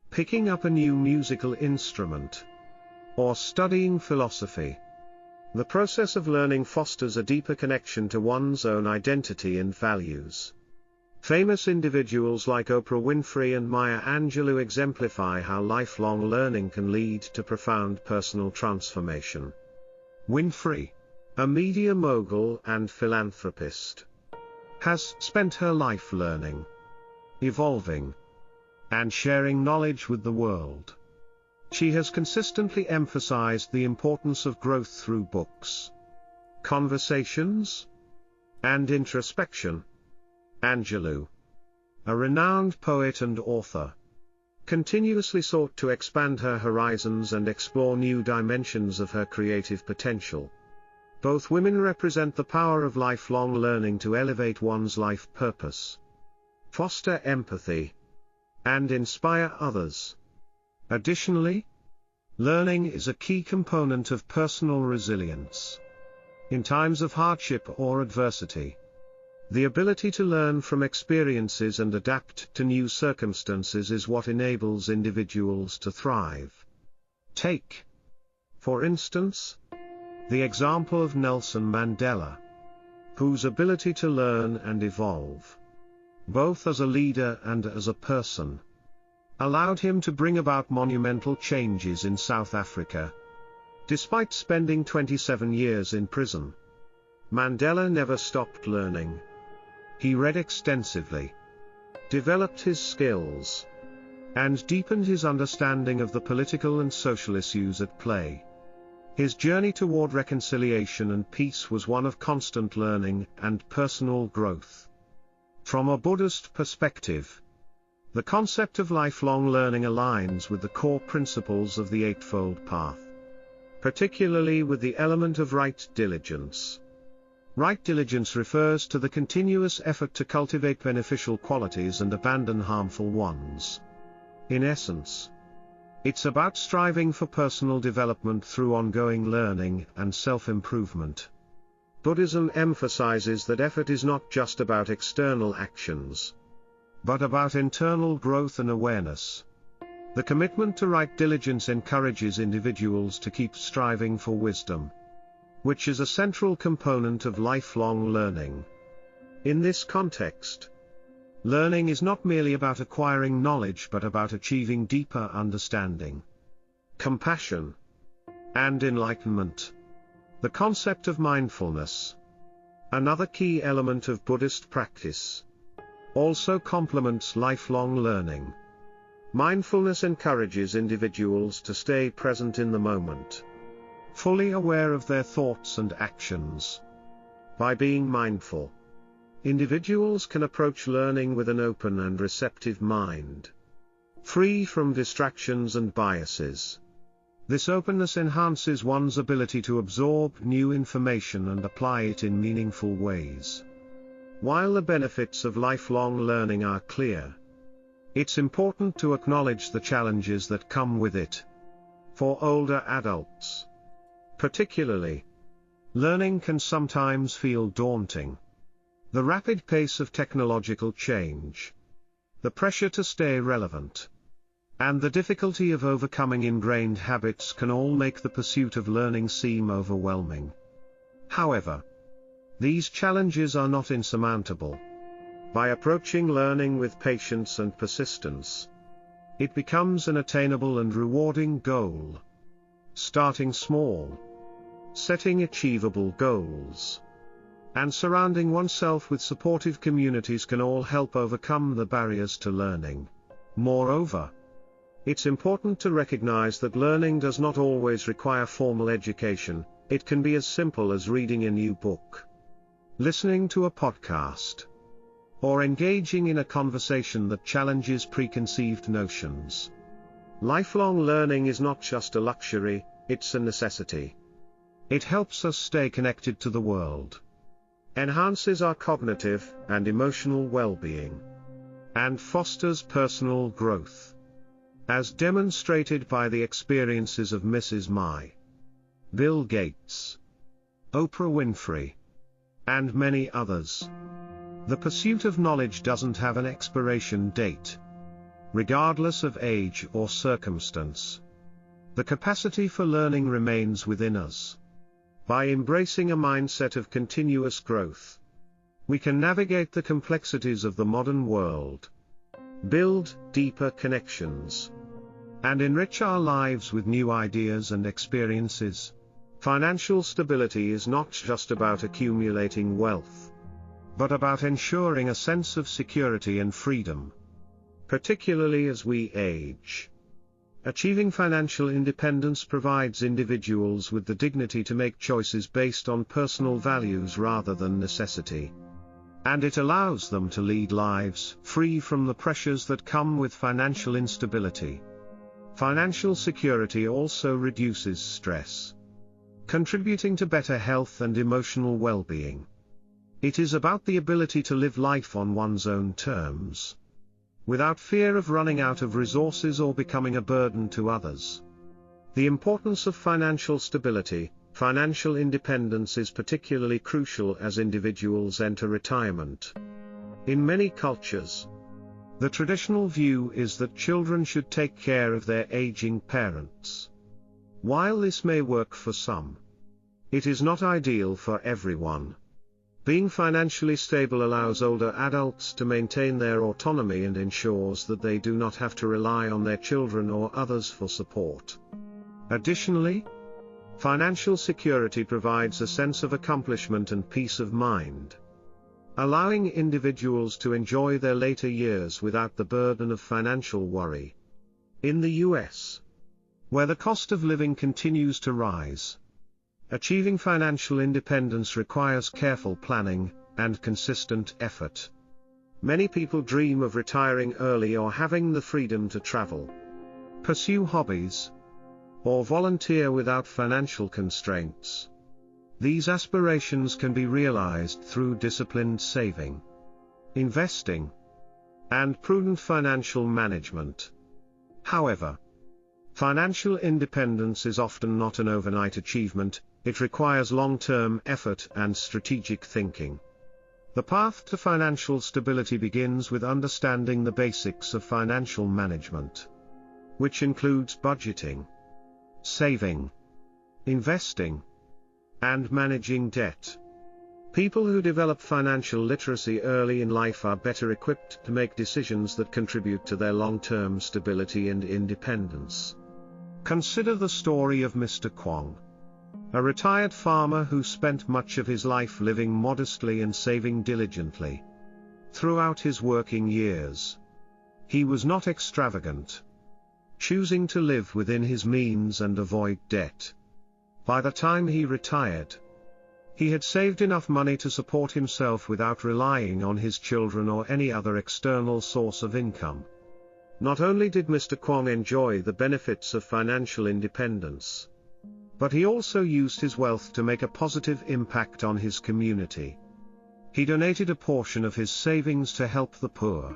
picking up a new musical instrument, or studying philosophy, the process of learning fosters a deeper connection to one's own identity and values. Famous individuals like Oprah Winfrey and Maya Angelou exemplify how lifelong learning can lead to profound personal transformation. Winfrey, a media mogul and philanthropist, has spent her life learning, evolving, and sharing knowledge with the world. She has consistently emphasized the importance of growth through books, conversations, and introspection. Angelou, a renowned poet and author, continuously sought to expand her horizons and explore new dimensions of her creative potential. Both women represent the power of lifelong learning to elevate one's life purpose, foster empathy, and inspire others. Additionally, learning is a key component of personal resilience. In times of hardship or adversity, the ability to learn from experiences and adapt to new circumstances is what enables individuals to thrive. Take, for instance, the example of Nelson Mandela, whose ability to learn and evolve, both as a leader and as a person, allowed him to bring about monumental changes in South Africa. Despite spending 27 years in prison, Mandela never stopped learning. He read extensively, developed his skills, and deepened his understanding of the political and social issues at play. His journey toward reconciliation and peace was one of constant learning and personal growth. From a Buddhist perspective, the concept of lifelong learning aligns with the core principles of the Eightfold Path, particularly with the element of right diligence. Right diligence refers to the continuous effort to cultivate beneficial qualities and abandon harmful ones. In essence, it's about striving for personal development through ongoing learning and self-improvement. Buddhism emphasizes that effort is not just about external actions, but about internal growth and awareness. The commitment to right diligence encourages individuals to keep striving for wisdom, which is a central component of lifelong learning. In this context, learning is not merely about acquiring knowledge but about achieving deeper understanding, compassion, and enlightenment. The concept of mindfulness, another key element of Buddhist practice, also complements lifelong learning. Mindfulness encourages individuals to stay present in the moment, fully aware of their thoughts and actions. By being mindful, individuals can approach learning with an open and receptive mind, free from distractions and biases. This openness enhances one's ability to absorb new information and apply it in meaningful ways. While the benefits of lifelong learning are clear, it's important to acknowledge the challenges that come with it. For older adults, particularly, learning can sometimes feel daunting. The rapid pace of technological change, the pressure to stay relevant, and the difficulty of overcoming ingrained habits can all make the pursuit of learning seem overwhelming. However, these challenges are not insurmountable. By approaching learning with patience and persistence, it becomes an attainable and rewarding goal. Starting small, setting achievable goals, and surrounding oneself with supportive communities can all help overcome the barriers to learning. Moreover, it's important to recognize that learning does not always require formal education. It can be as simple as reading a new book, listening to a podcast, or engaging in a conversation that challenges preconceived notions. Lifelong learning is not just a luxury, it's a necessity. It helps us stay connected to the world, enhances our cognitive and emotional well-being, and fosters personal growth, as demonstrated by the experiences of Mrs. Mai, Bill Gates, Oprah Winfrey, and many others. The pursuit of knowledge doesn't have an expiration date, regardless of age or circumstance. The capacity for learning remains within us. By embracing a mindset of continuous growth, we can navigate the complexities of the modern world, build deeper connections, and enrich our lives with new ideas and experiences. Financial stability is not just about accumulating wealth, but about ensuring a sense of security and freedom, particularly as we age. Achieving financial independence provides individuals with the dignity to make choices based on personal values rather than necessity. And it allows them to lead lives free from the pressures that come with financial instability. Financial security also reduces stress, contributing to better health and emotional well-being. It is about the ability to live life on one's own terms, without fear of running out of resources or becoming a burden to others. The importance of financial stability, financial independence is particularly crucial as individuals enter retirement. In many cultures, the traditional view is that children should take care of their aging parents. While this may work for some, it is not ideal for everyone. Being financially stable allows older adults to maintain their autonomy and ensures that they do not have to rely on their children or others for support. Additionally, financial security provides a sense of accomplishment and peace of mind, allowing individuals to enjoy their later years without the burden of financial worry. In the US, where the cost of living continues to rise, achieving financial independence requires careful planning and consistent effort. Many people dream of retiring early or having the freedom to travel, pursue hobbies, or volunteer without financial constraints. These aspirations can be realized through disciplined saving, investing, and prudent financial management. However, financial independence is often not an overnight achievement. It requires long-term effort and strategic thinking. The path to financial stability begins with understanding the basics of financial management, which includes budgeting, saving, investing, and managing debt. People who develop financial literacy early in life are better equipped to make decisions that contribute to their long-term stability and independence. Consider the story of Mr. Kwong, a retired farmer who spent much of his life living modestly and saving diligently. Throughout his working years, he was not extravagant, choosing to live within his means and avoid debt. By the time he retired, he had saved enough money to support himself without relying on his children or any other external source of income. Not only did Mr. Kwong enjoy the benefits of financial independence, but he also used his wealth to make a positive impact on his community. He donated a portion of his savings to help the poor,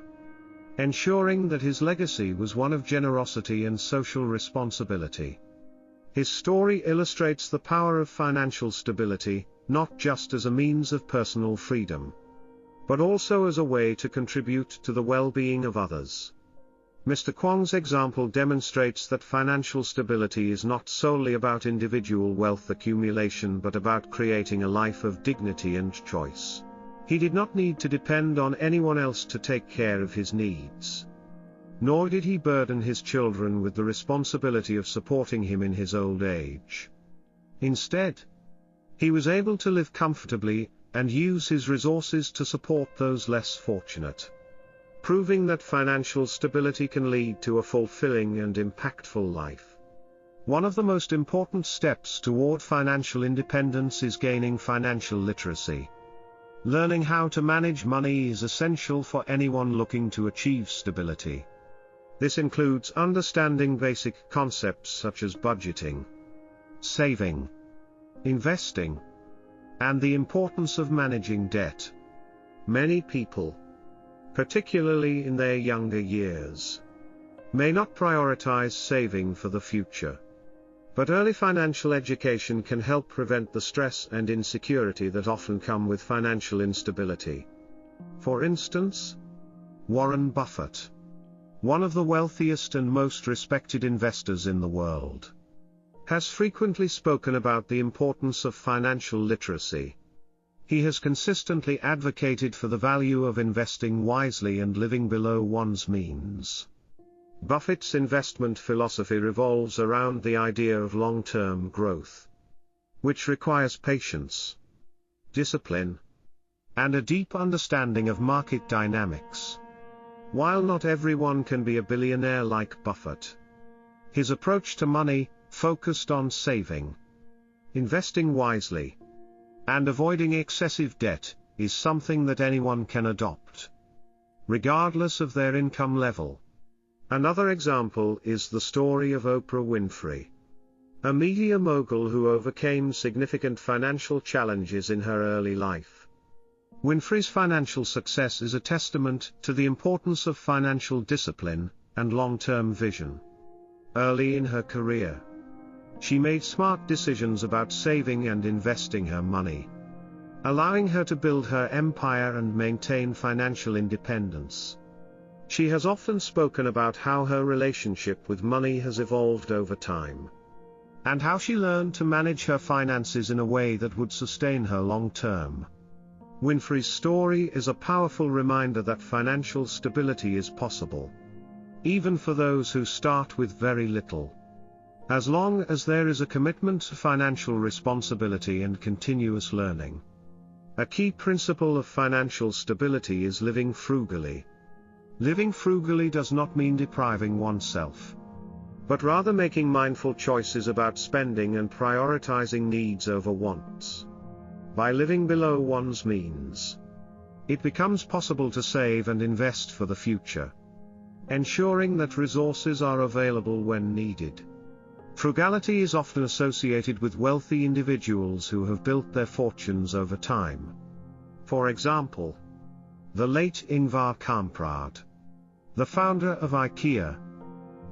ensuring that his legacy was one of generosity and social responsibility. His story illustrates the power of financial stability, not just as a means of personal freedom, but also as a way to contribute to the well-being of others. Mr. Kwong's example demonstrates that financial stability is not solely about individual wealth accumulation but about creating a life of dignity and choice. He did not need to depend on anyone else to take care of his needs. Nor did he burden his children with the responsibility of supporting him in his old age. Instead, he was able to live comfortably and use his resources to support those less fortunate, proving that financial stability can lead to a fulfilling and impactful life. One of the most important steps toward financial independence is gaining financial literacy. Learning how to manage money is essential for anyone looking to achieve stability. This includes understanding basic concepts such as budgeting, saving, investing, and the importance of managing debt. Many people, particularly in their younger years, may not prioritize saving for the future. But early financial education can help prevent the stress and insecurity that often come with financial instability. For instance, Warren Buffett, one of the wealthiest and most respected investors in the world, has frequently spoken about the importance of financial literacy. He has consistently advocated for the value of investing wisely and living below one's means. Buffett's investment philosophy revolves around the idea of long-term growth, which requires patience, discipline, and a deep understanding of market dynamics. While not everyone can be a billionaire like Buffett, his approach to money, focused on saving, investing wisely, and avoiding excessive debt, is something that anyone can adopt, regardless of their income level. Another example is the story of Oprah Winfrey, a media mogul who overcame significant financial challenges in her early life. Winfrey's financial success is a testament to the importance of financial discipline and long-term vision. Early in her career, she made smart decisions about saving and investing her money, allowing her to build her empire and maintain financial independence. She has often spoken about how her relationship with money has evolved over time, and how she learned to manage her finances in a way that would sustain her long term. Winfrey's story is a powerful reminder that financial stability is possible, even for those who start with very little, as long as there is a commitment to financial responsibility and continuous learning. A key principle of financial stability is living frugally. Living frugally does not mean depriving oneself, but rather making mindful choices about spending and prioritizing needs over wants. By living below one's means, it becomes possible to save and invest for the future, ensuring that resources are available when needed. Frugality is often associated with wealthy individuals who have built their fortunes over time. For example, the late Ingvar Kamprad, the founder of IKEA,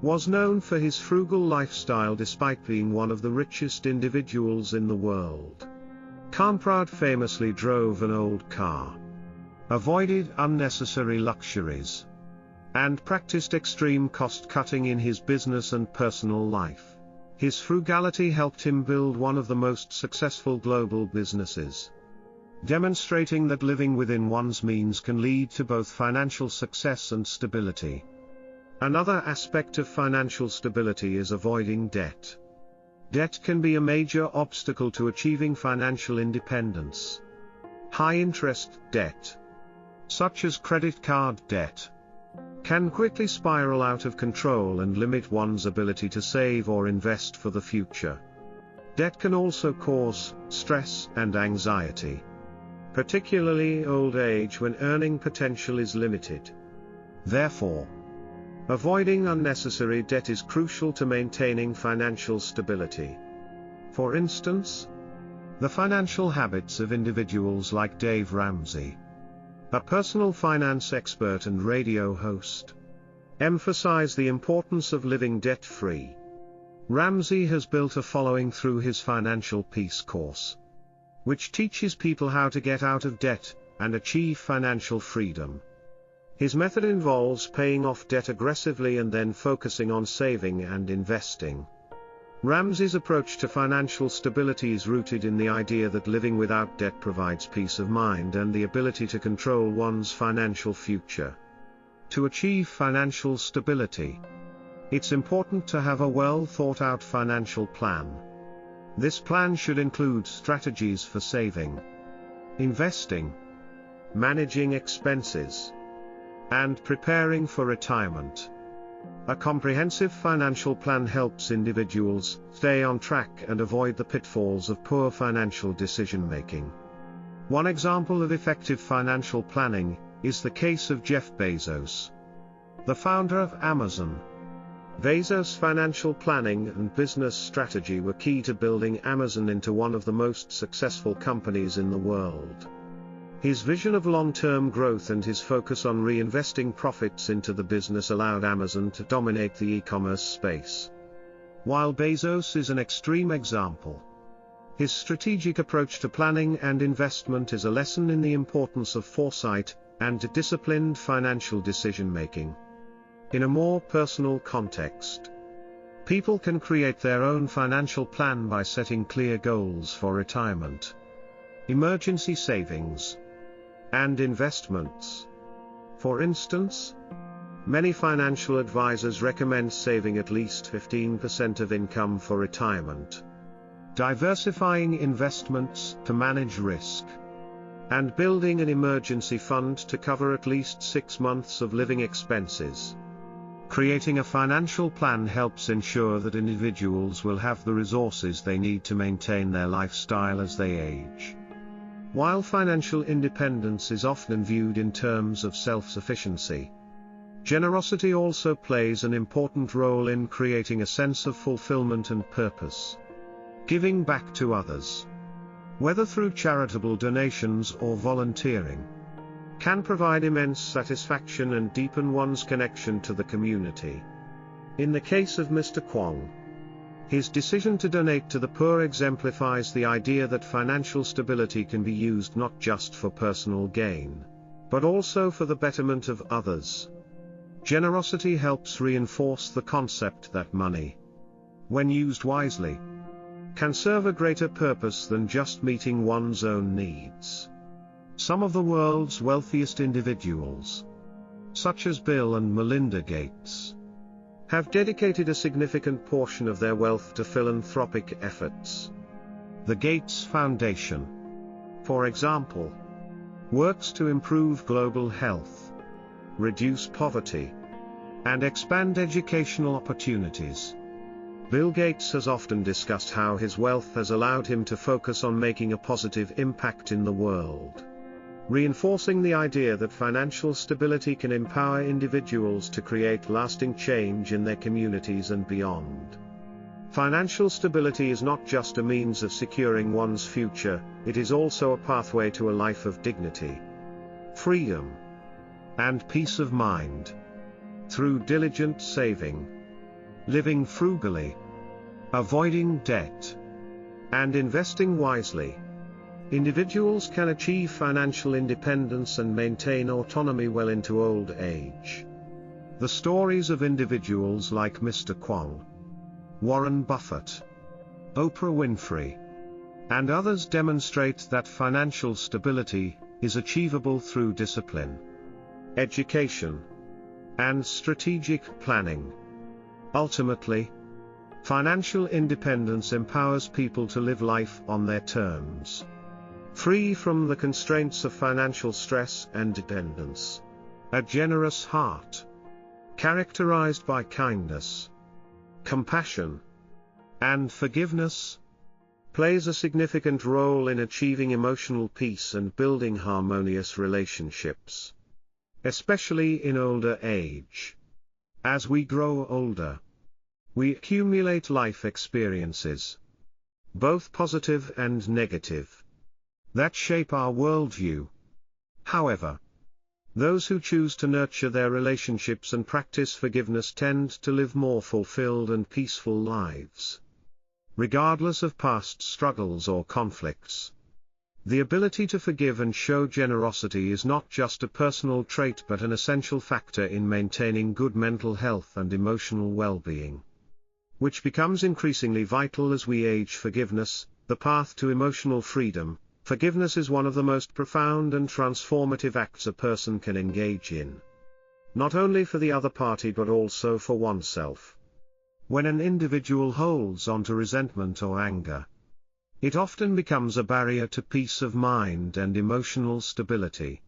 was known for his frugal lifestyle despite being one of the richest individuals in the world. Kamprad famously drove an old car, avoided unnecessary luxuries, and practiced extreme cost-cutting in his business and personal life. His frugality helped him build one of the most successful global businesses, demonstrating that living within one's means can lead to both financial success and stability. Another aspect of financial stability is avoiding debt. Debt can be a major obstacle to achieving financial independence. High-interest debt, such as credit card debt, can quickly spiral out of control and limit one's ability to save or invest for the future. Debt can also cause stress and anxiety, particularly old age when earning potential is limited. Therefore, avoiding unnecessary debt is crucial to maintaining financial stability. For instance, the financial habits of individuals like Dave Ramsey, a personal finance expert and radio host, emphasize the importance of living debt-free. Ramsey has built a following through his Financial Peace course, which teaches people how to get out of debt and achieve financial freedom. His method involves paying off debt aggressively and then focusing on saving and investing. Ramsey's approach to financial stability is rooted in the idea that living without debt provides peace of mind and the ability to control one's financial future. To achieve financial stability, it's important to have a well-thought-out financial plan. This plan should include strategies for saving, investing, managing expenses, and preparing for retirement. A comprehensive financial plan helps individuals stay on track and avoid the pitfalls of poor financial decision-making. One example of effective financial planning is the case of Jeff Bezos, the founder of Amazon. Bezos' financial planning and business strategy were key to building Amazon into one of the most successful companies in the world. His vision of long-term growth and his focus on reinvesting profits into the business allowed Amazon to dominate the e-commerce space. While Bezos is an extreme example, his strategic approach to planning and investment is a lesson in the importance of foresight and disciplined financial decision-making. In a more personal context, people can create their own financial plan by setting clear goals for retirement, emergency savings, and investments. For instance, many financial advisors recommend saving at least 15% of income for retirement, diversifying investments to manage risk, and building an emergency fund to cover at least 6 months of living expenses. Creating a financial plan helps ensure that individuals will have the resources they need to maintain their lifestyle as they age. While financial independence is often viewed in terms of self-sufficiency, generosity also plays an important role in creating a sense of fulfillment and purpose. Giving back to others, whether through charitable donations or volunteering, can provide immense satisfaction and deepen one's connection to the community. In the case of Mr. Kwong, his decision to donate to the poor exemplifies the idea that financial stability can be used not just for personal gain, but also for the betterment of others. Generosity helps reinforce the concept that money, when used wisely, can serve a greater purpose than just meeting one's own needs. Some of the world's wealthiest individuals, such as Bill and Melinda Gates, have dedicated a significant portion of their wealth to philanthropic efforts. The Gates Foundation, for example, works to improve global health, reduce poverty, and expand educational opportunities. Bill Gates has often discussed how his wealth has allowed him to focus on making a positive impact in the world, reinforcing the idea that financial stability can empower individuals to create lasting change in their communities and beyond. Financial stability is not just a means of securing one's future, it is also a pathway to a life of dignity, freedom, and peace of mind. Through diligent saving, living frugally, avoiding debt, and investing wisely, individuals can achieve financial independence and maintain autonomy well into old age. The stories of individuals like Mr. Kwong, Warren Buffett, Oprah Winfrey, and others demonstrate that financial stability is achievable through discipline, education, and strategic planning. Ultimately, financial independence empowers people to live life on their terms, free from the constraints of financial stress and dependence. A generous heart, characterized by kindness, compassion, and forgiveness, plays a significant role in achieving emotional peace and building harmonious relationships, especially in older age. As we grow older, we accumulate life experiences, both positive and negative, that shape our worldview. However, those who choose to nurture their relationships and practice forgiveness tend to live more fulfilled and peaceful lives, regardless of past struggles or conflicts. The ability to forgive and show generosity is not just a personal trait but an essential factor in maintaining good mental health and emotional well-being, which becomes increasingly vital as we age. Forgiveness, the path to emotional freedom. Forgiveness is one of the most profound and transformative acts a person can engage in, not only for the other party but also for oneself. When an individual holds on to resentment or anger, it often becomes a barrier to peace of mind and emotional stability.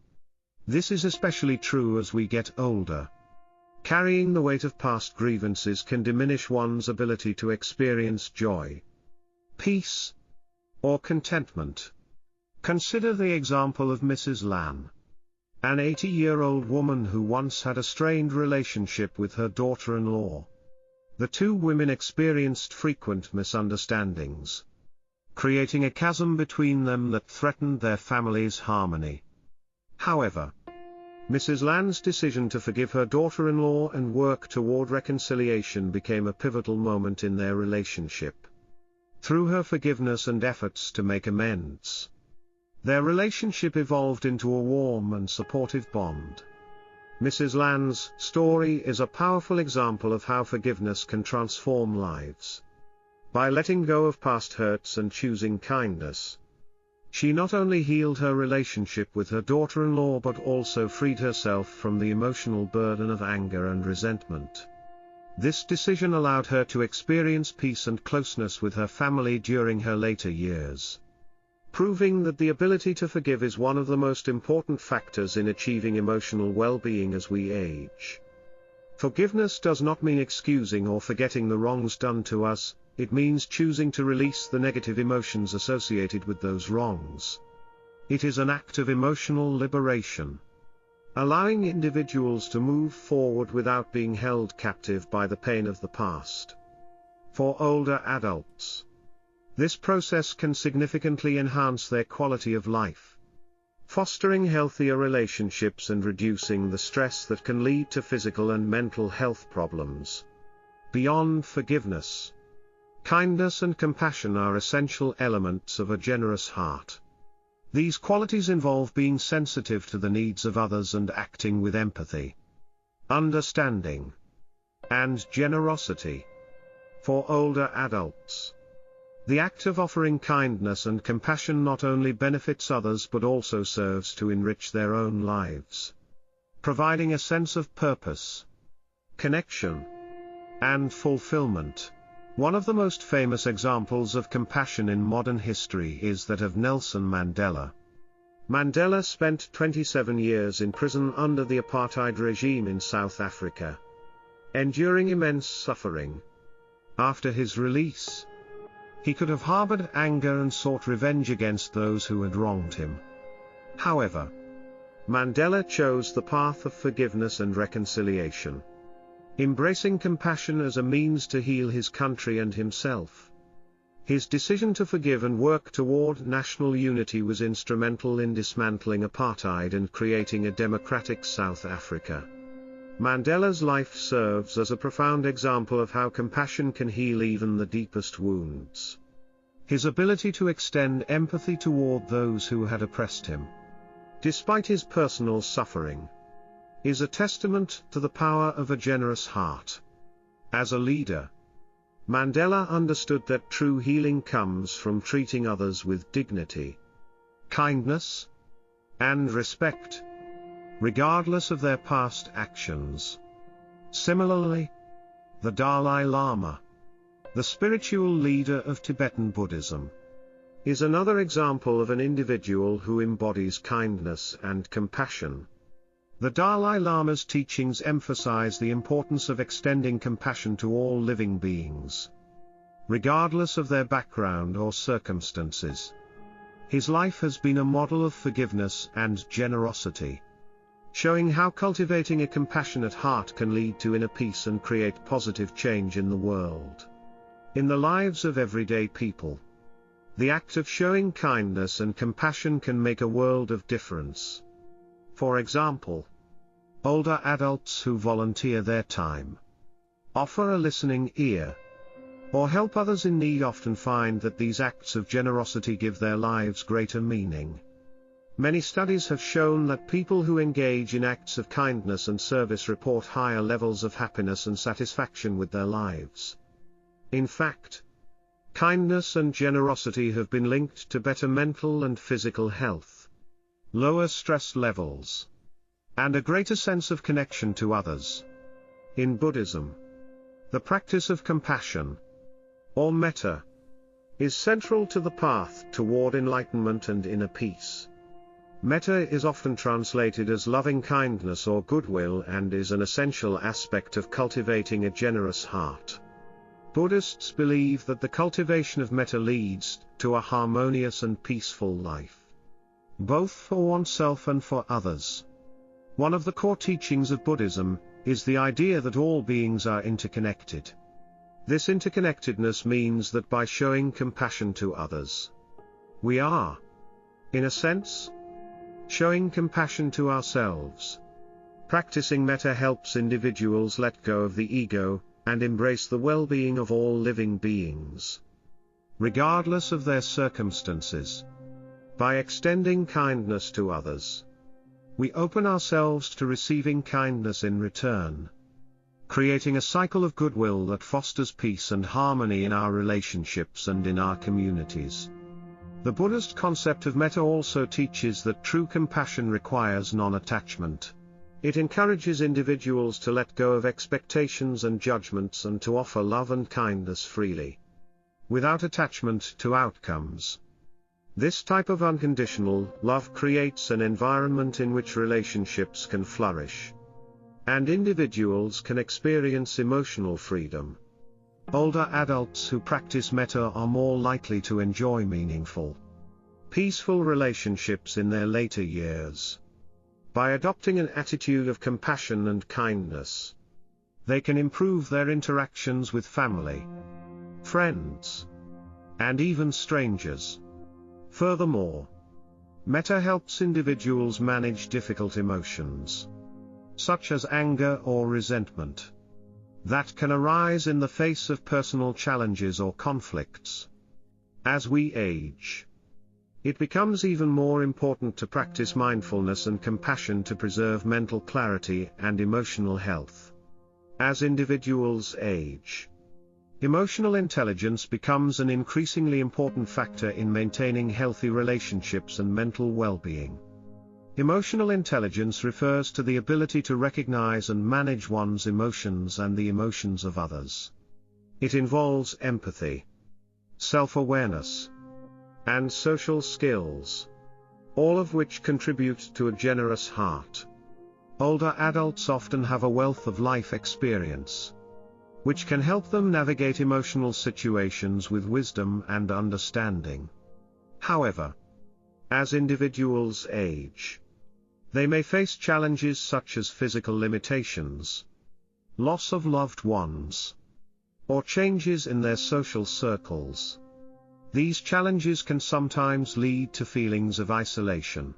This is especially true as we get older. Carrying the weight of past grievances can diminish one's ability to experience joy, peace, or contentment. Consider the example of Mrs. Lam, an 80-year-old woman who once had a strained relationship with her daughter-in-law. The two women experienced frequent misunderstandings, creating a chasm between them that threatened their family's harmony. However, Mrs. Lam's decision to forgive her daughter-in-law and work toward reconciliation became a pivotal moment in their relationship. Through her forgiveness and efforts to make amends, their relationship evolved into a warm and supportive bond. Mrs. Lam's story is a powerful example of how forgiveness can transform lives. By letting go of past hurts and choosing kindness, she not only healed her relationship with her daughter-in-law but also freed herself from the emotional burden of anger and resentment. This decision allowed her to experience peace and closeness with her family during her later years, proving that the ability to forgive is one of the most important factors in achieving emotional well-being as we age. Forgiveness does not mean excusing or forgetting the wrongs done to us, it means choosing to release the negative emotions associated with those wrongs. It is an act of emotional liberation, allowing individuals to move forward without being held captive by the pain of the past. For older adults, this process can significantly enhance their quality of life, fostering healthier relationships and reducing the stress that can lead to physical and mental health problems. Beyond forgiveness, kindness and compassion are essential elements of a generous heart. These qualities involve being sensitive to the needs of others and acting with empathy, understanding, and generosity. For older adults, the act of offering kindness and compassion not only benefits others but also serves to enrich their own lives, providing a sense of purpose, connection, and fulfillment. One of the most famous examples of compassion in modern history is that of Nelson Mandela. Mandela spent 27 years in prison under the apartheid regime in South Africa, enduring immense suffering. After his release, he could have harbored anger and sought revenge against those who had wronged him. However, Mandela chose the path of forgiveness and reconciliation, embracing compassion as a means to heal his country and himself. His decision to forgive and work toward national unity was instrumental in dismantling apartheid and creating a democratic South Africa. Mandela's life serves as a profound example of how compassion can heal even the deepest wounds. His ability to extend empathy toward those who had oppressed him, despite his personal suffering, is a testament to the power of a generous heart. As a leader, Mandela understood that true healing comes from treating others with dignity, kindness, and respect, regardless of their past actions. Similarly, the Dalai Lama, the spiritual leader of Tibetan Buddhism, is another example of an individual who embodies kindness and compassion. The Dalai Lama's teachings emphasize the importance of extending compassion to all living beings, regardless of their background or circumstances. His life has been a model of forgiveness and generosity, showing how cultivating a compassionate heart can lead to inner peace and create positive change in the world. In the lives of everyday people, the act of showing kindness and compassion can make a world of difference. For example, older adults who volunteer their time, offer a listening ear, or help others in need often find that these acts of generosity give their lives greater meaning. Many studies have shown that people who engage in acts of kindness and service report higher levels of happiness and satisfaction with their lives. In fact, kindness and generosity have been linked to better mental and physical health, lower stress levels, and a greater sense of connection to others. In Buddhism, the practice of compassion, or metta, is central to the path toward enlightenment and inner peace. Metta is often translated as loving kindness or goodwill and is an essential aspect of cultivating a generous heart. Buddhists believe that the cultivation of metta leads to a harmonious and peaceful life, both for oneself and for others. One of the core teachings of Buddhism is the idea that all beings are interconnected. This interconnectedness means that by showing compassion to others, we are, in a sense, showing compassion to ourselves. Practicing metta helps individuals let go of the ego and embrace the well-being of all living beings, regardless of their circumstances. By extending kindness to others, we open ourselves to receiving kindness in return, creating a cycle of goodwill that fosters peace and harmony in our relationships and in our communities. The Buddhist concept of metta also teaches that true compassion requires non-attachment. It encourages individuals to let go of expectations and judgments and to offer love and kindness freely, without attachment to outcomes. This type of unconditional love creates an environment in which relationships can flourish, and individuals can experience emotional freedom. Older adults who practice metta are more likely to enjoy meaningful, peaceful relationships in their later years. By adopting an attitude of compassion and kindness, they can improve their interactions with family, friends, and even strangers. Furthermore, metta helps individuals manage difficult emotions, such as anger or resentment, that can arise in the face of personal challenges or conflicts. As we age, it becomes even more important to practice mindfulness and compassion to preserve mental clarity and emotional health. As individuals age, emotional intelligence becomes an increasingly important factor in maintaining healthy relationships and mental well-being. Emotional intelligence refers to the ability to recognize and manage one's emotions and the emotions of others. It involves empathy, self-awareness, and social skills, all of which contribute to a generous heart. Older adults often have a wealth of life experience, which can help them navigate emotional situations with wisdom and understanding. However, as individuals age, they may face challenges such as physical limitations, loss of loved ones, or changes in their social circles. These challenges can sometimes lead to feelings of isolation,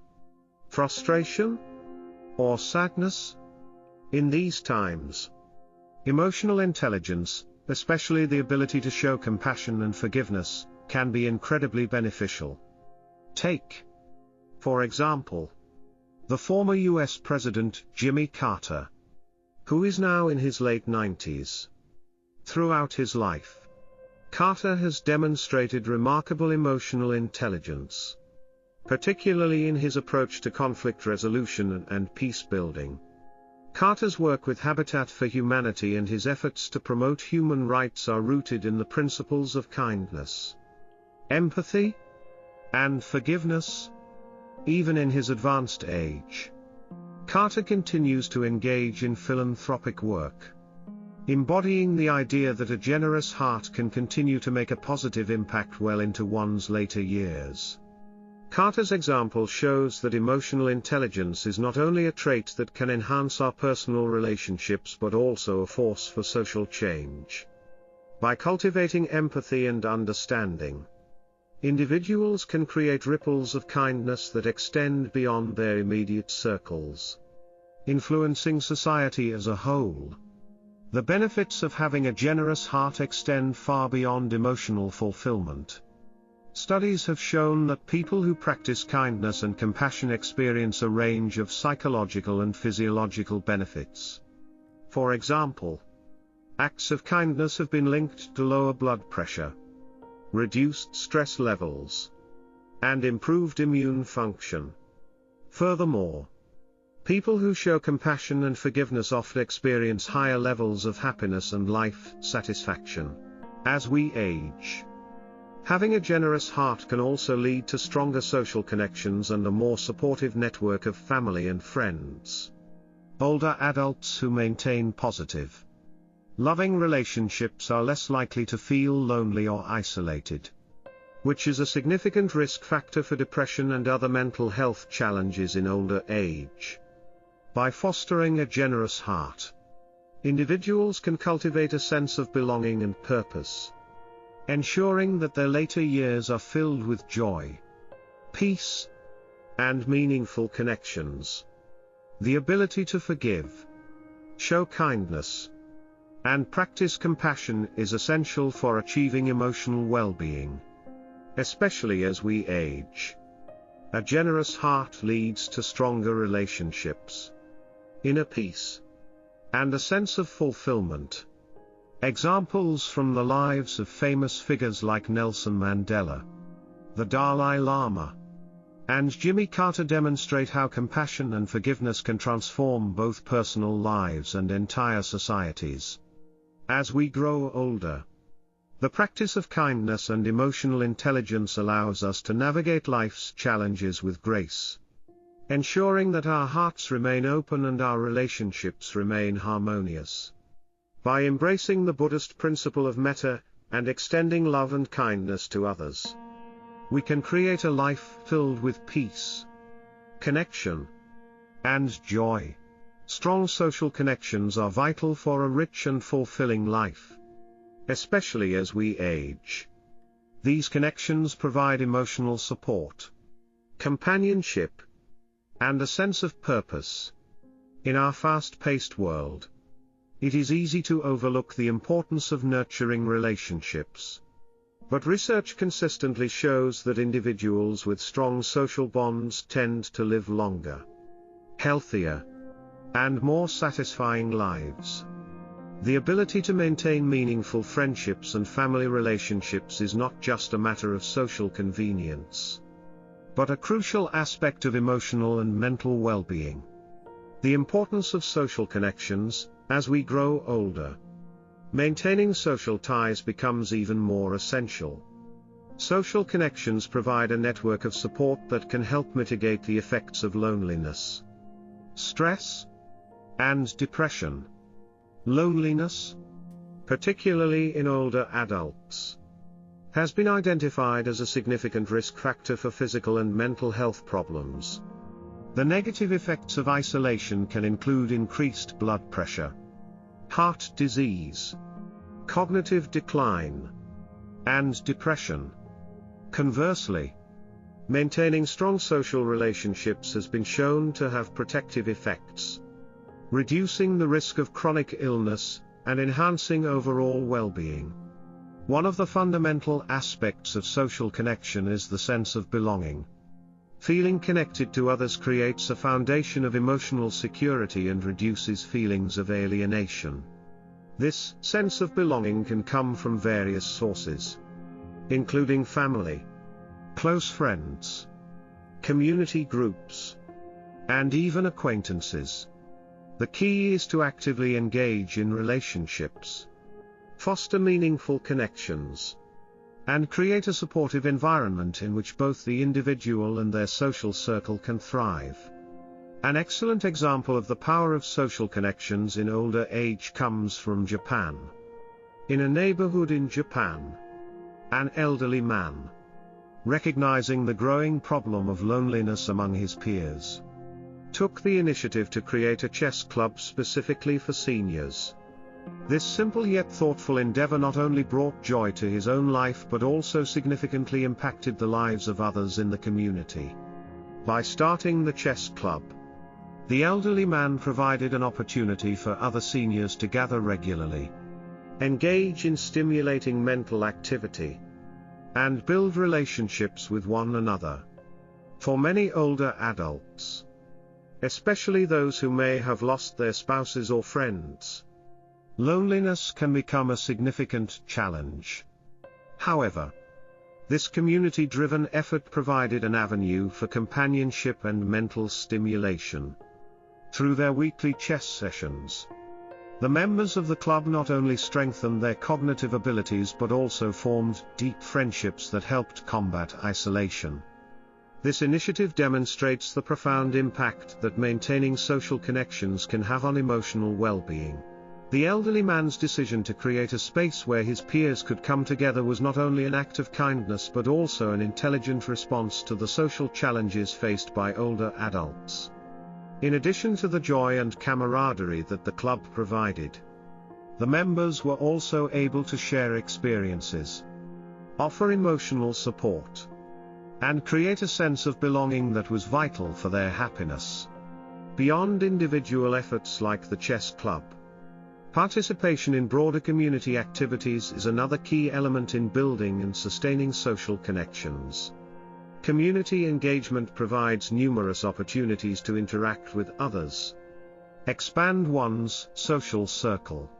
frustration, or sadness. In these times, emotional intelligence, especially the ability to show compassion and forgiveness, can be incredibly beneficial. Take, for example, the former US President Jimmy Carter, who is now in his late 90s. Throughout his life, Carter has demonstrated remarkable emotional intelligence, particularly in his approach to conflict resolution and peace building. Carter's work with Habitat for Humanity and his efforts to promote human rights are rooted in the principles of kindness, empathy, and forgiveness. Even in his advanced age, Carter continues to engage in philanthropic work, embodying the idea that a generous heart can continue to make a positive impact well into one's later years. Carter's example shows that emotional intelligence is not only a trait that can enhance our personal relationships but also a force for social change. By cultivating empathy and understanding, individuals can create ripples of kindness that extend beyond their immediate circles, influencing society as a whole. The benefits of having a generous heart extend far beyond emotional fulfillment. Studies have shown that people who practice kindness and compassion experience a range of psychological and physiological benefits. For example, acts of kindness have been linked to lower blood pressure, reduced stress levels, and improved immune function. Furthermore, people who show compassion and forgiveness often experience higher levels of happiness and life satisfaction. As we age, having a generous heart can also lead to stronger social connections and a more supportive network of family and friends. Older adults who maintain positive, loving relationships are less likely to feel lonely or isolated, which is a significant risk factor for depression and other mental health challenges in older age. By fostering a generous heart, individuals can cultivate a sense of belonging and purpose, ensuring that their later years are filled with joy, peace, and meaningful connections. The ability to forgive, show kindness, and practice compassion is essential for achieving emotional well-being, especially as we age. A generous heart leads to stronger relationships, inner peace, and a sense of fulfillment. Examples from the lives of famous figures like Nelson Mandela, the Dalai Lama, and Jimmy Carter demonstrate how compassion and forgiveness can transform both personal lives and entire societies. As we grow older, the practice of kindness and emotional intelligence allows us to navigate life's challenges with grace, ensuring that our hearts remain open and our relationships remain harmonious. By embracing the Buddhist principle of metta, and extending love and kindness to others, we can create a life filled with peace, connection, and joy. Strong social connections are vital for a rich and fulfilling life, especially as we age. These connections provide emotional support, companionship, and a sense of purpose. In our fast-paced world, it is easy to overlook the importance of nurturing relationships. But research consistently shows that individuals with strong social bonds tend to live longer, healthier, and more satisfying lives. The ability to maintain meaningful friendships and family relationships is not just a matter of social convenience, but a crucial aspect of emotional and mental well-being. The importance of social connections. As we grow older, maintaining social ties becomes even more essential. Social connections provide a network of support that can help mitigate the effects of loneliness, stress, and depression. Loneliness, particularly in older adults, has been identified as a significant risk factor for physical and mental health problems. The negative effects of isolation can include increased blood pressure, heart disease, cognitive decline, and depression. Conversely, maintaining strong social relationships has been shown to have protective effects, reducing the risk of chronic illness, and enhancing overall well-being. One of the fundamental aspects of social connection is the sense of belonging. Feeling connected to others creates a foundation of emotional security and reduces feelings of alienation. This sense of belonging can come from various sources, including family, close friends, community groups, and even acquaintances. The key is to actively engage in relationships, foster meaningful connections, and create a supportive environment in which both the individual and their social circle can thrive. An excellent example of the power of social connections in older age comes from Japan. In a neighborhood in Japan, an elderly man, recognizing the growing problem of loneliness among his peers, took the initiative to create a chess club specifically for seniors. This simple yet thoughtful endeavor not only brought joy to his own life but also significantly impacted the lives of others in the community. By starting the chess club, the elderly man provided an opportunity for other seniors to gather regularly, engage in stimulating mental activity, and build relationships with one another. For many older adults, especially those who may have lost their spouses or friends, loneliness can become a significant challenge. However, this community-driven effort provided an avenue for companionship and mental stimulation. Through their weekly chess sessions, the members of the club not only strengthened their cognitive abilities but also formed deep friendships that helped combat isolation. This initiative demonstrates the profound impact that maintaining social connections can have on emotional well-being. The elderly man's decision to create a space where his peers could come together was not only an act of kindness but also an intelligent response to the social challenges faced by older adults. In addition to the joy and camaraderie that the club provided, the members were also able to share experiences, offer emotional support, and create a sense of belonging that was vital for their happiness. Beyond individual efforts like the chess club, participation in broader community activities is another key element in building and sustaining social connections. Community engagement provides numerous opportunities to interact with others, expand one's social circle,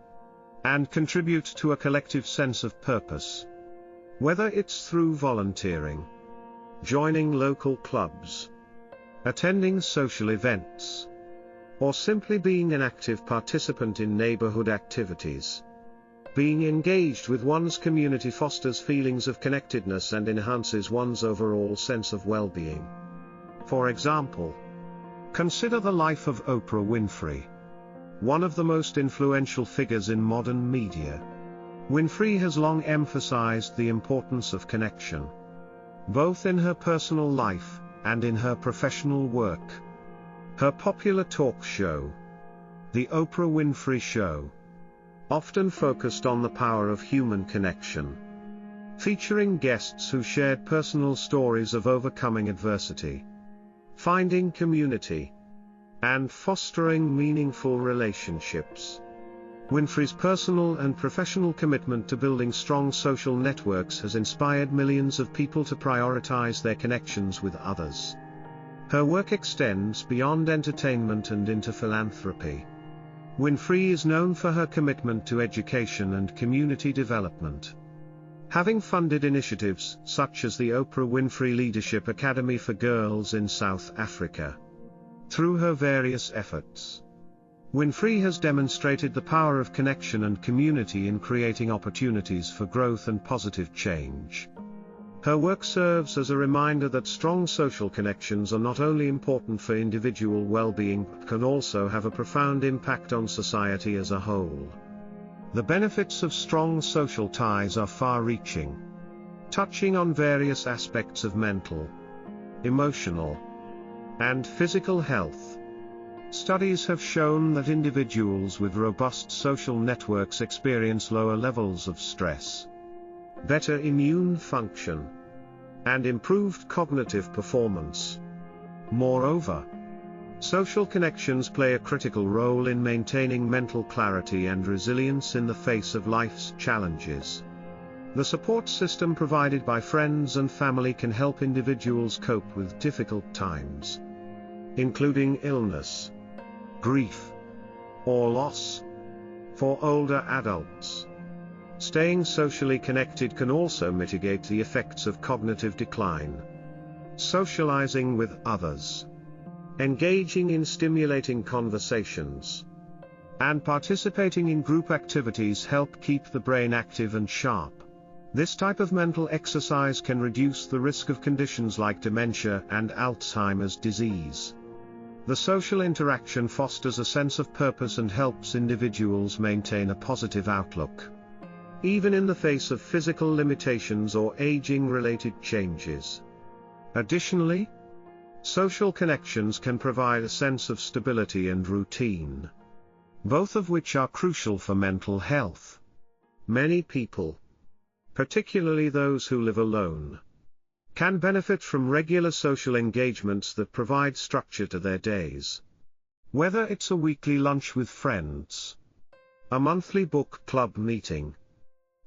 and contribute to a collective sense of purpose. Whether it's through volunteering, joining local clubs, attending social events, or simply being an active participant in neighborhood activities, being engaged with one's community fosters feelings of connectedness and enhances one's overall sense of well-being. For example, consider the life of Oprah Winfrey, one of the most influential figures in modern media. Winfrey has long emphasized the importance of connection, both in her personal life and in her professional work. Her popular talk show, The Oprah Winfrey Show, often focused on the power of human connection, featuring guests who shared personal stories of overcoming adversity, finding community, and fostering meaningful relationships. Winfrey's personal and professional commitment to building strong social networks has inspired millions of people to prioritize their connections with others. Her work extends beyond entertainment and into philanthropy. Winfrey is known for her commitment to education and community development, having funded initiatives such as the Oprah Winfrey Leadership Academy for Girls in South Africa. Through her various efforts, Winfrey has demonstrated the power of connection and community in creating opportunities for growth and positive change. Her work serves as a reminder that strong social connections are not only important for individual well-being but can also have a profound impact on society as a whole. The benefits of strong social ties are far-reaching, touching on various aspects of mental, emotional, and physical health. Studies have shown that individuals with robust social networks experience lower levels of stress, better immune function, and improved cognitive performance. Moreover, social connections play a critical role in maintaining mental clarity and resilience in the face of life's challenges. The support system provided by friends and family can help individuals cope with difficult times, including illness, grief, or loss. For older adults, staying socially connected can also mitigate the effects of cognitive decline. Socializing with others, engaging in stimulating conversations, and participating in group activities help keep the brain active and sharp. This type of mental exercise can reduce the risk of conditions like dementia and Alzheimer's disease. The social interaction fosters a sense of purpose and helps individuals maintain a positive outlook, even in the face of physical limitations or aging-related changes. Additionally, social connections can provide a sense of stability and routine, both of which are crucial for mental health. Many people, particularly those who live alone, can benefit from regular social engagements that provide structure to their days. Whether it's a weekly lunch with friends, a monthly book club meeting,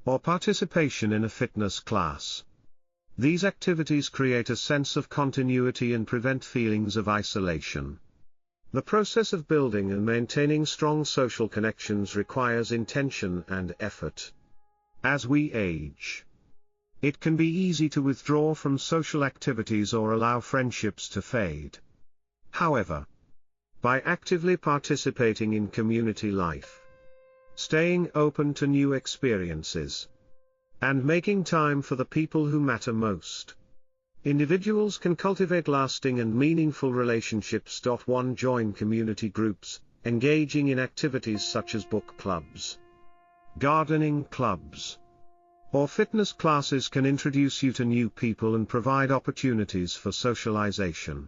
or participation in a fitness class, these activities create a sense of continuity and prevent feelings of isolation. The process of building and maintaining strong social connections requires intention and effort. As we age, it can be easy to withdraw from social activities or allow friendships to fade. However, by actively participating in community life, staying open to new experiences, and making time for the people who matter most, individuals can cultivate lasting and meaningful relationships. 1. Join community groups, engaging in activities such as book clubs, gardening clubs, or fitness classes can introduce you to new people and provide opportunities for socialization.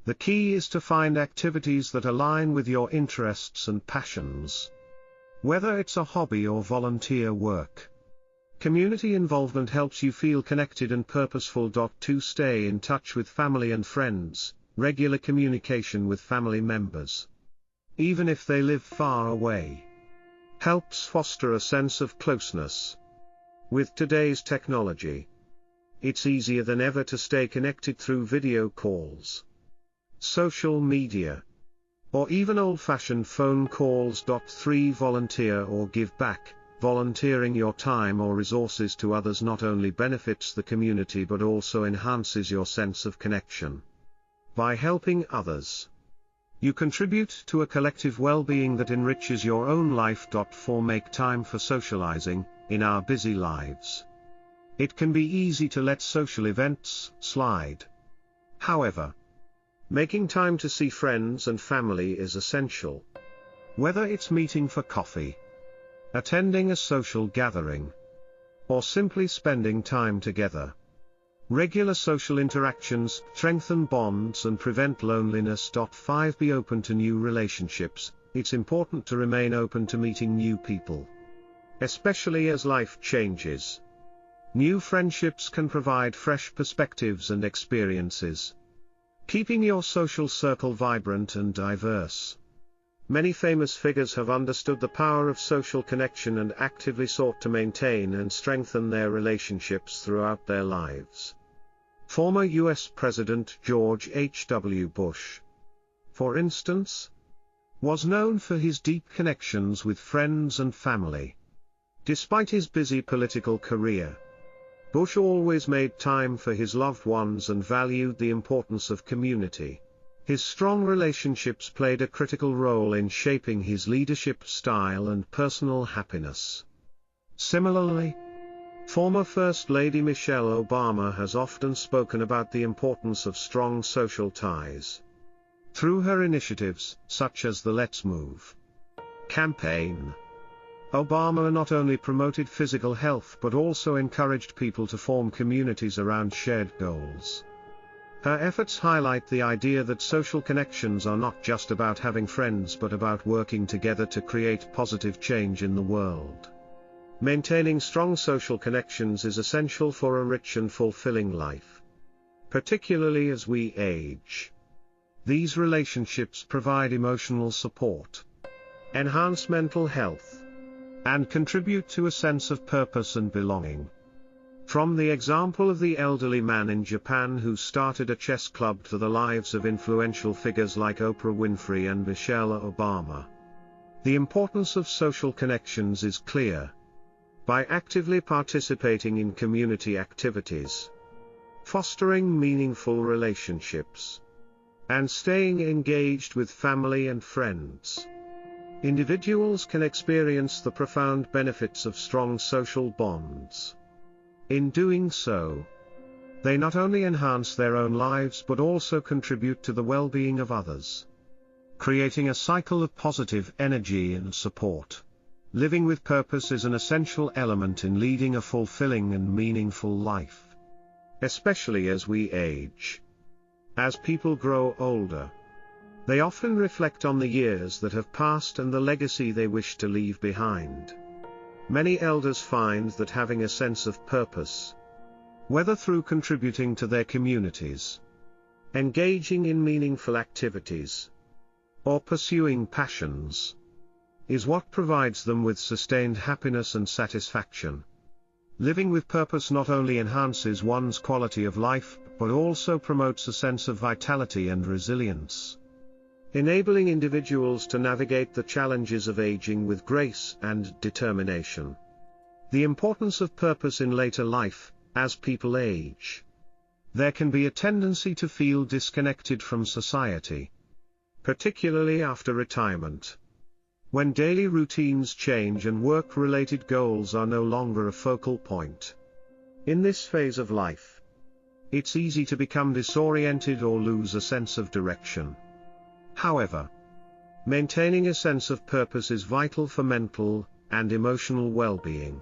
The key is to find activities that align with your interests and passions, whether it's a hobby or volunteer work. Community involvement helps you feel connected and purposeful. 2. Stay in touch with family and friends. Regular communication with family members, even if they live far away, helps foster a sense of closeness. With today's technology, it's easier than ever to stay connected through video calls, social media, or even old-fashioned phone calls. 3. Volunteer or give back. Volunteering your time or resources to others not only benefits the community but also enhances your sense of connection. By helping others, you contribute to a collective well-being that enriches your own life. 4. Make time for socializing. In our busy lives, it can be easy to let social events slide. However, making time to see friends and family is essential. Whether it's meeting for coffee, attending a social gathering, or simply spending time together, regular social interactions strengthen bonds and prevent loneliness. 5. Be open to new relationships. It's important to remain open to meeting new people, especially as life changes. New friendships can provide fresh perspectives and experiences, keeping your social circle vibrant and diverse. Many famous figures have understood the power of social connection and actively sought to maintain and strengthen their relationships throughout their lives. Former U.S. President George H.W. Bush, for instance, was known for his deep connections with friends and family. Despite his busy political career, Bush always made time for his loved ones and valued the importance of community. His strong relationships played a critical role in shaping his leadership style and personal happiness. Similarly, former First Lady Michelle Obama has often spoken about the importance of strong social ties. Through her initiatives, such as the Let's Move campaign, Obama not only promoted physical health but also encouraged people to form communities around shared goals. Her efforts highlight the idea that social connections are not just about having friends but about working together to create positive change in the world. Maintaining strong social connections is essential for a rich and fulfilling life, particularly as we age. These relationships provide emotional support, enhance mental health, and contribute to a sense of purpose and belonging. From the example of the elderly man in Japan who started a chess club to the lives of influential figures like Oprah Winfrey and Michelle Obama, the importance of social connections is clear. By actively participating in community activities, fostering meaningful relationships, and staying engaged with family and friends. Individuals can experience the profound benefits of strong social bonds. In doing so, they not only enhance their own lives but also contribute to the well-being of others, creating a cycle of positive energy and support. Living with purpose is an essential element in leading a fulfilling and meaningful life, especially as we age. As people grow older, they often reflect on the years that have passed and the legacy they wish to leave behind. Many elders find that having a sense of purpose, whether through contributing to their communities, engaging in meaningful activities, or pursuing passions, is what provides them with sustained happiness and satisfaction. Living with purpose not only enhances one's quality of life, but also promotes a sense of vitality and resilience, enabling individuals to navigate the challenges of aging with grace and determination. The importance of purpose in later life. As people age, there can be a tendency to feel disconnected from society, particularly after retirement, when daily routines change and work-related goals are no longer a focal point. In this phase of life, it's easy to become disoriented or lose a sense of direction. However, maintaining a sense of purpose is vital for mental and emotional well-being.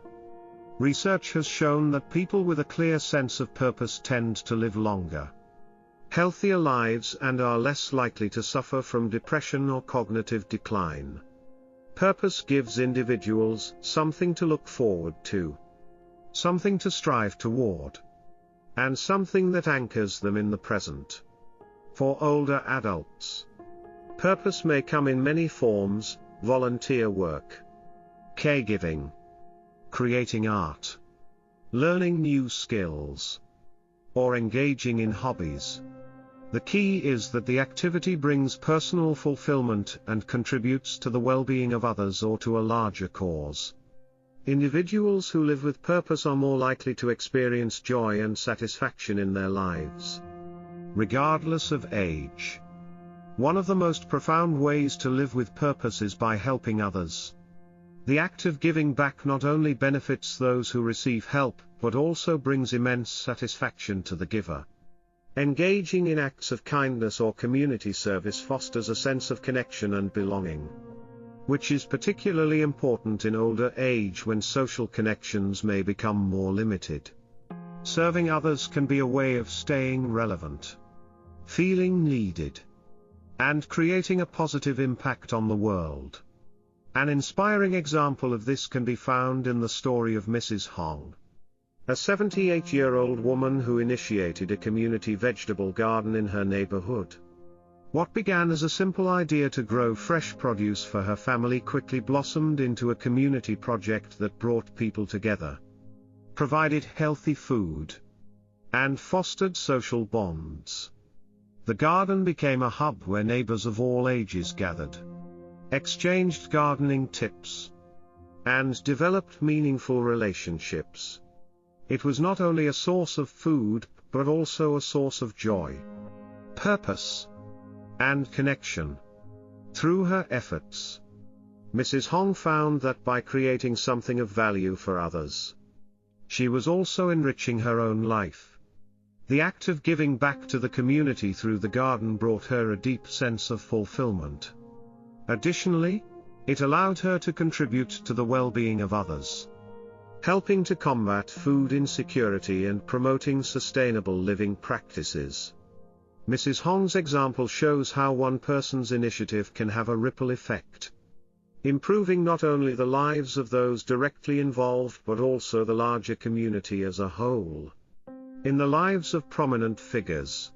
Research has shown that people with a clear sense of purpose tend to live longer, healthier lives and are less likely to suffer from depression or cognitive decline. Purpose gives individuals something to look forward to, something to strive toward, and something that anchors them in the present. For older adults, purpose may come in many forms: volunteer work, caregiving, creating art, learning new skills, or engaging in hobbies. The key is that the activity brings personal fulfillment and contributes to the well-being of others or to a larger cause. Individuals who live with purpose are more likely to experience joy and satisfaction in their lives, regardless of age. One of the most profound ways to live with purpose is by helping others. The act of giving back not only benefits those who receive help, but also brings immense satisfaction to the giver. Engaging in acts of kindness or community service fosters a sense of connection and belonging, which is particularly important in older age when social connections may become more limited. Serving others can be a way of staying relevant, feeling needed, and creating a positive impact on the world. An inspiring example of this can be found in the story of Mrs. Hong, a 78-year-old woman who initiated a community vegetable garden in her neighborhood. What began as a simple idea to grow fresh produce for her family quickly blossomed into a community project that brought people together, provided healthy food, and fostered social bonds. The garden became a hub where neighbors of all ages gathered, exchanged gardening tips, and developed meaningful relationships. It was not only a source of food, but also a source of joy, purpose, and connection. Through her efforts, Mrs. Hong found that by creating something of value for others, she was also enriching her own life. The act of giving back to the community through the garden brought her a deep sense of fulfillment. Additionally, it allowed her to contribute to the well-being of others, helping to combat food insecurity and promoting sustainable living practices. Mrs. Hong's example shows how one person's initiative can have a ripple effect, improving not only the lives of those directly involved but also the larger community as a whole. In the lives of prominent figures,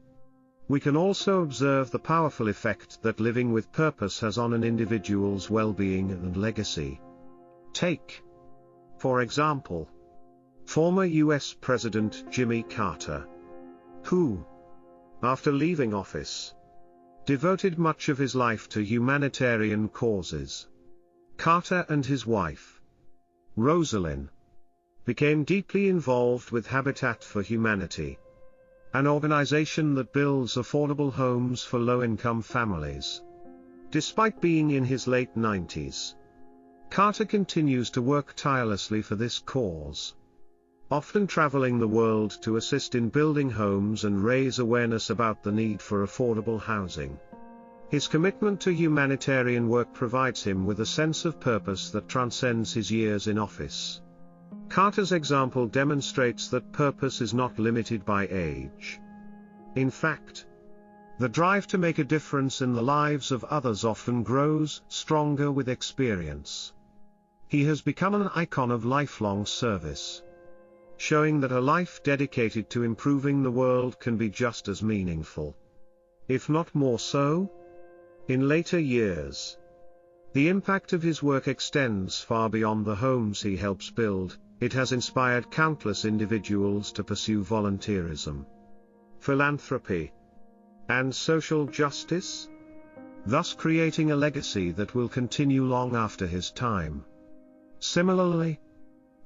we can also observe the powerful effect that living with purpose has on an individual's well-being and legacy. Take, for example, former U.S. President Jimmy Carter, who, after leaving office, devoted much of his life to humanitarian causes. Carter and his wife, Rosalind, became deeply involved with Habitat for Humanity, an organization that builds affordable homes for low-income families. Despite being in his late 90s, Carter continues to work tirelessly for this cause, often traveling the world to assist in building homes and raise awareness about the need for affordable housing. His commitment to humanitarian work provides him with a sense of purpose that transcends his years in office. Carter's example demonstrates that purpose is not limited by age. In fact, the drive to make a difference in the lives of others often grows stronger with experience. He has become an icon of lifelong service, showing that a life dedicated to improving the world can be just as meaningful, if not more so. In later years, the impact of his work extends far beyond the homes he helps build. It has inspired countless individuals to pursue volunteerism, philanthropy, and social justice, thus creating a legacy that will continue long after his time. Similarly,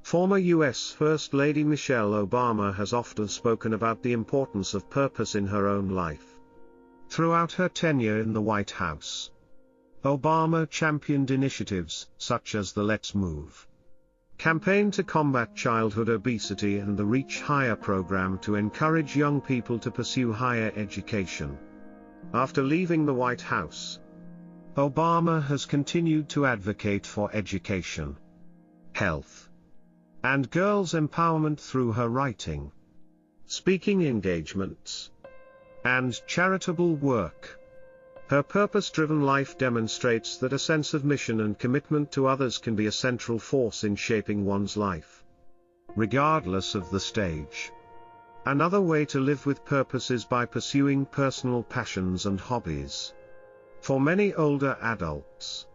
former U.S. First Lady Michelle Obama has often spoken about the importance of purpose in her own life. Throughout her tenure in the White House, Obama championed initiatives such as the Let's Move campaign to combat childhood obesity and the Reach Higher program to encourage young people to pursue higher education. After leaving the White House, Obama has continued to advocate for education, health, and girls' empowerment through her writing, speaking engagements, and charitable work. Her purpose-driven life demonstrates that a sense of mission and commitment to others can be a central force in shaping one's life, regardless of the stage. Another way to live with purpose is by pursuing personal passions and hobbies. For many older adults,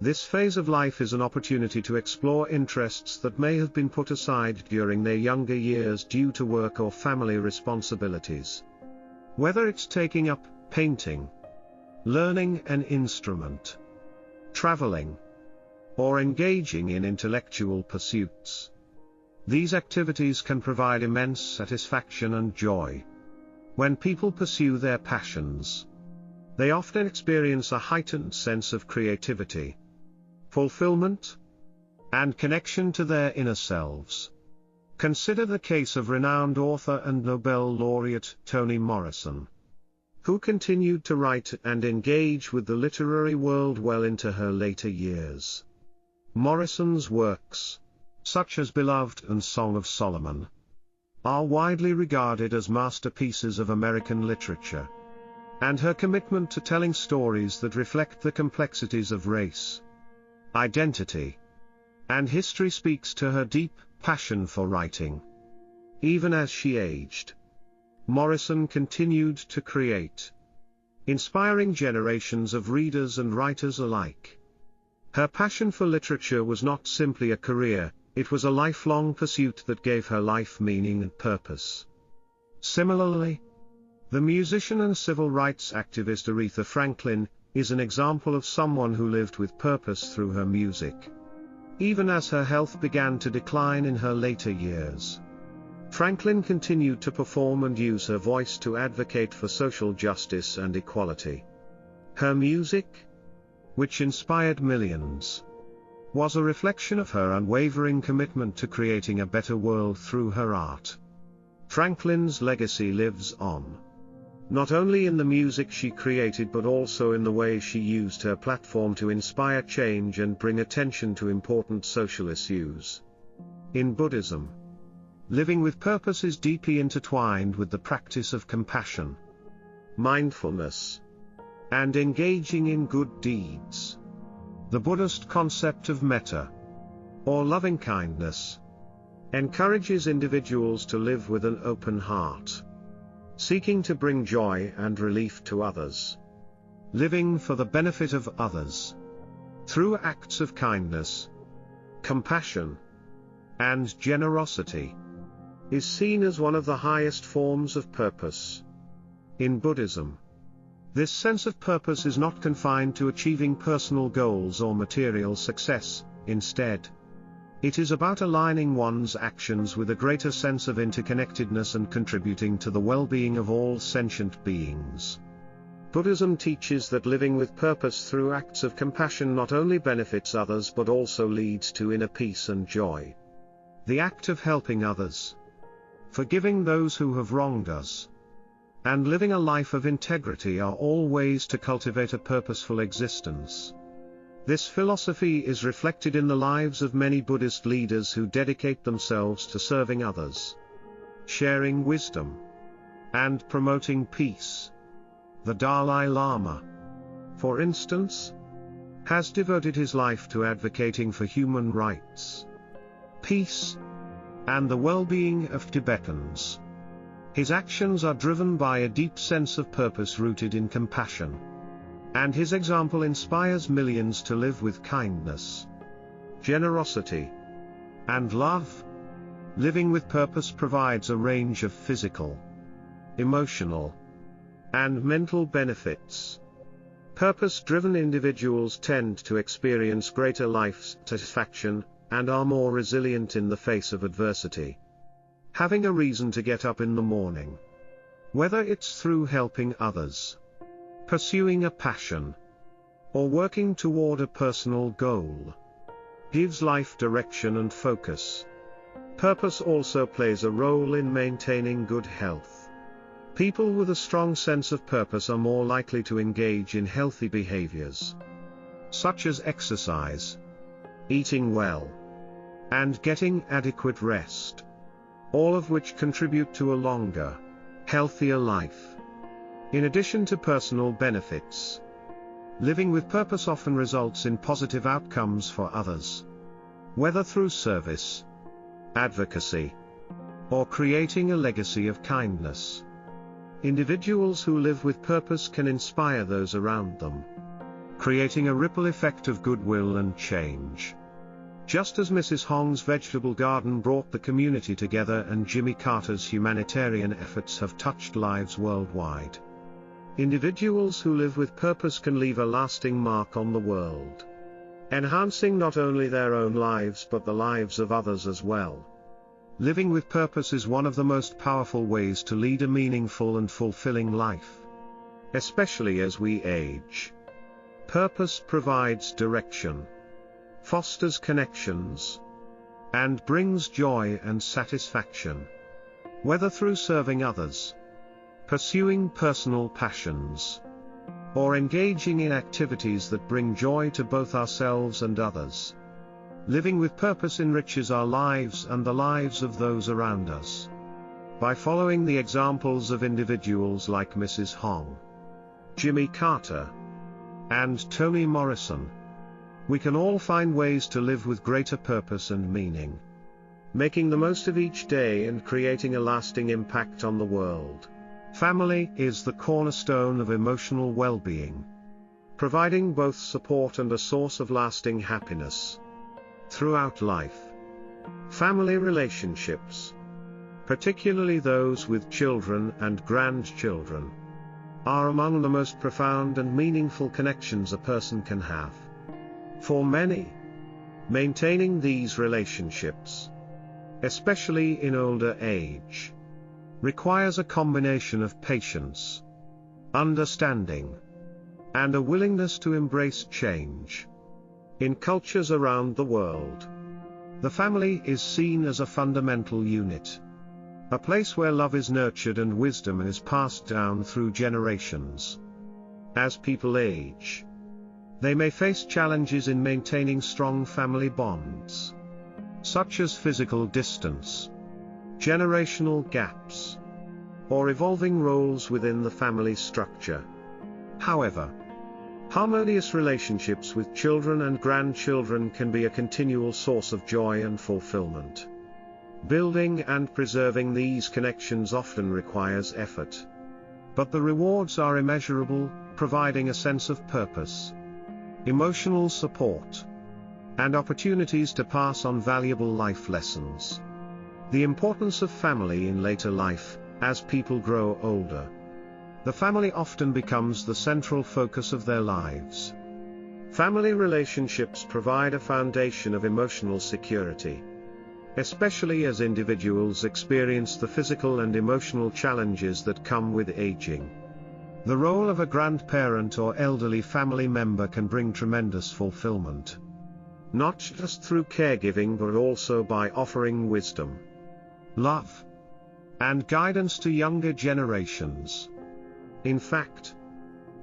this phase of life is an opportunity to explore interests that may have been put aside during their younger years due to work or family responsibilities. Whether it's taking up painting, learning an instrument, traveling, or engaging in intellectual pursuits, these activities can provide immense satisfaction and joy. When people pursue their passions, they often experience a heightened sense of creativity, fulfillment, and connection to their inner selves. Consider the case of renowned author and Nobel laureate Toni Morrison, who continued to write and engage with the literary world well into her later years. Morrison's works, such as Beloved and Song of Solomon, are widely regarded as masterpieces of American literature, and her commitment to telling stories that reflect the complexities of race, identity, and history speaks to her deep passion for writing. Even as she aged, Morrison continued to create, inspiring generations of readers and writers alike. Her passion for literature was not simply a career, it was a lifelong pursuit that gave her life meaning and purpose. Similarly, the musician and civil rights activist Aretha Franklin is an example of someone who lived with purpose through her music. Even as her health began to decline in her later years, Franklin continued to perform and use her voice to advocate for social justice and equality. Her music, which inspired millions, was a reflection of her unwavering commitment to creating a better world through her art. Franklin's legacy lives on, not only in the music she created but also in the way she used her platform to inspire change and bring attention to important social issues. In Buddhism, living with purpose is deeply intertwined with the practice of compassion, mindfulness, and engaging in good deeds. The Buddhist concept of metta, or loving kindness, encourages individuals to live with an open heart, seeking to bring joy and relief to others, living for the benefit of others. Through acts of kindness, compassion, and generosity, is seen as one of the highest forms of purpose. In Buddhism, this sense of purpose is not confined to achieving personal goals or material success. Instead, It is about aligning one's actions with a greater sense of interconnectedness and contributing to the well-being of all sentient beings. Buddhism teaches that living with purpose through acts of compassion not only benefits others but also leads to inner peace and joy. The act of helping others, forgiving those who have wronged us, and living a life of integrity are all ways to cultivate a purposeful existence. This philosophy is reflected in the lives of many Buddhist leaders who dedicate themselves to serving others, sharing wisdom, and promoting peace. The Dalai Lama, for instance, has devoted his life to advocating for human rights, peace, and the well-being of Tibetans. His actions are driven by a deep sense of purpose rooted in compassion, and his example inspires millions to live with kindness, generosity, and love. Living with purpose provides a range of physical, emotional, and mental benefits. Purpose-driven individuals tend to experience greater life satisfaction, and are more resilient in the face of adversity. Having a reason to get up in the morning, whether it's through helping others, pursuing a passion, or working toward a personal goal, gives life direction and focus. Purpose also plays a role in maintaining good health. People with a strong sense of purpose are more likely to engage in healthy behaviors, such as exercise, eating well, and getting adequate rest, all of which contribute to a longer, healthier life. In addition to personal benefits, living with purpose often results in positive outcomes for others, whether through service, advocacy, or creating a legacy of kindness. Individuals who live with purpose can inspire those around them, creating a ripple effect of goodwill and change. Just as Mrs. Hong's vegetable garden brought the community together and Jimmy Carter's humanitarian efforts have touched lives worldwide, individuals who live with purpose can leave a lasting mark on the world, enhancing not only their own lives but the lives of others as well. Living with purpose is one of the most powerful ways to lead a meaningful and fulfilling life, especially as we age. Purpose provides direction, fosters connections, and brings joy and satisfaction. Whether through serving others, pursuing personal passions, or engaging in activities that bring joy to both ourselves and others, living with purpose enriches our lives and the lives of those around us. By following the examples of individuals like Mrs. Hong, Jimmy Carter, and Toni Morrison, we can all find ways to live with greater purpose and meaning, making the most of each day and creating a lasting impact on the world. Family is the cornerstone of emotional well-being, providing both support and a source of lasting happiness. Throughout life, family relationships, particularly those with children and grandchildren, are among the most profound and meaningful connections a person can have. For many, maintaining these relationships, especially in older age, requires a combination of patience, understanding, and a willingness to embrace change. In cultures around the world, the family is seen as a fundamental unit, a place where love is nurtured and wisdom is passed down through generations. As people age, they may face challenges in maintaining strong family bonds, such as physical distance, generational gaps, or evolving roles within the family structure. However, harmonious relationships with children and grandchildren can be a continual source of joy and fulfillment. Building and preserving these connections often requires effort, but the rewards are immeasurable, providing a sense of purpose, emotional support, and opportunities to pass on valuable life lessons. The importance of family in later life. As people grow older, the family often becomes the central focus of their lives. Family relationships provide a foundation of emotional security, especially as individuals experience the physical and emotional challenges that come with aging. The role of a grandparent or elderly family member can bring tremendous fulfillment, not just through caregiving but also by offering wisdom, love, and guidance to younger generations. In fact,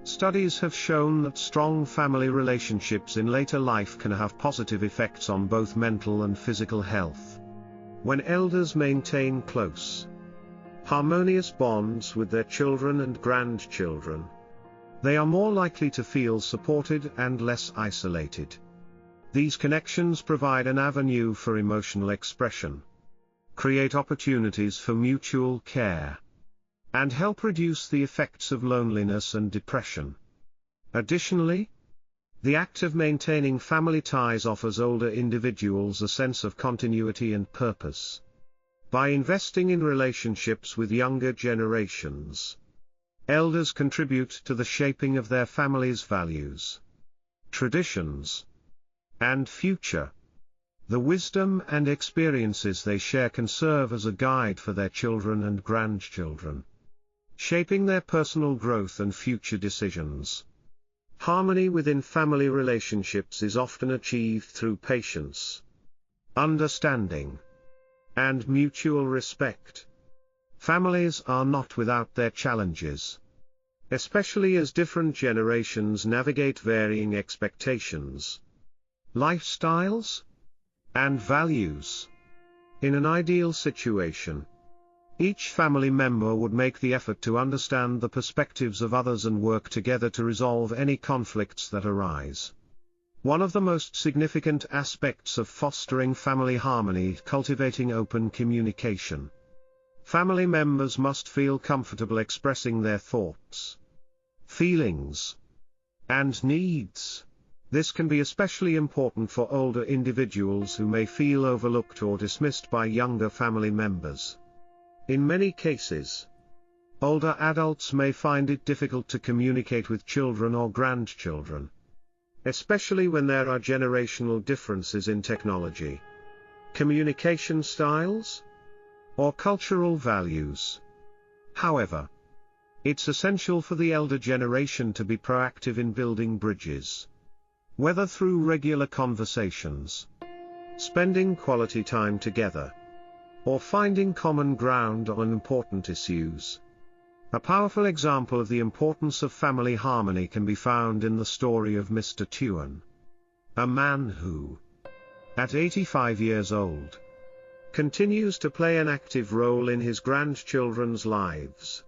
studies have shown that strong family relationships in later life can have positive effects on both mental and physical health. When elders maintain close, harmonious bonds with their children and grandchildren, they are more likely to feel supported and less isolated. These connections provide an avenue for emotional expression, create opportunities for mutual care, and help reduce the effects of loneliness and depression. Additionally, the act of maintaining family ties offers older individuals a sense of continuity and purpose. By investing in relationships with younger generations, elders contribute to the shaping of their family's values, traditions, and future. The wisdom and experiences they share can serve as a guide for their children and grandchildren, shaping their personal growth and future decisions. Harmony within family relationships is often achieved through patience, understanding, and mutual respect. Families are not without their challenges, especially as different generations navigate varying expectations, lifestyles, and values. In an ideal situation, each family member would make the effort to understand the perspectives of others and work together to resolve any conflicts that arise. One of the most significant aspects of fostering family harmony is cultivating open communication. Family members must feel comfortable expressing their thoughts, feelings, and needs. This can be especially important for older individuals who may feel overlooked or dismissed by younger family members. In many cases, older adults may find it difficult to communicate with children or grandchildren, especially when there are generational differences in technology, communication styles, or cultural values. However, it's essential for the elder generation to be proactive in building bridges, whether through regular conversations, spending quality time together, or finding common ground on important issues. A powerful example of the importance of family harmony can be found in the story of Mr. Tuan, a man who, at 85 years old, continues to play an active role in his grandchildren's lives.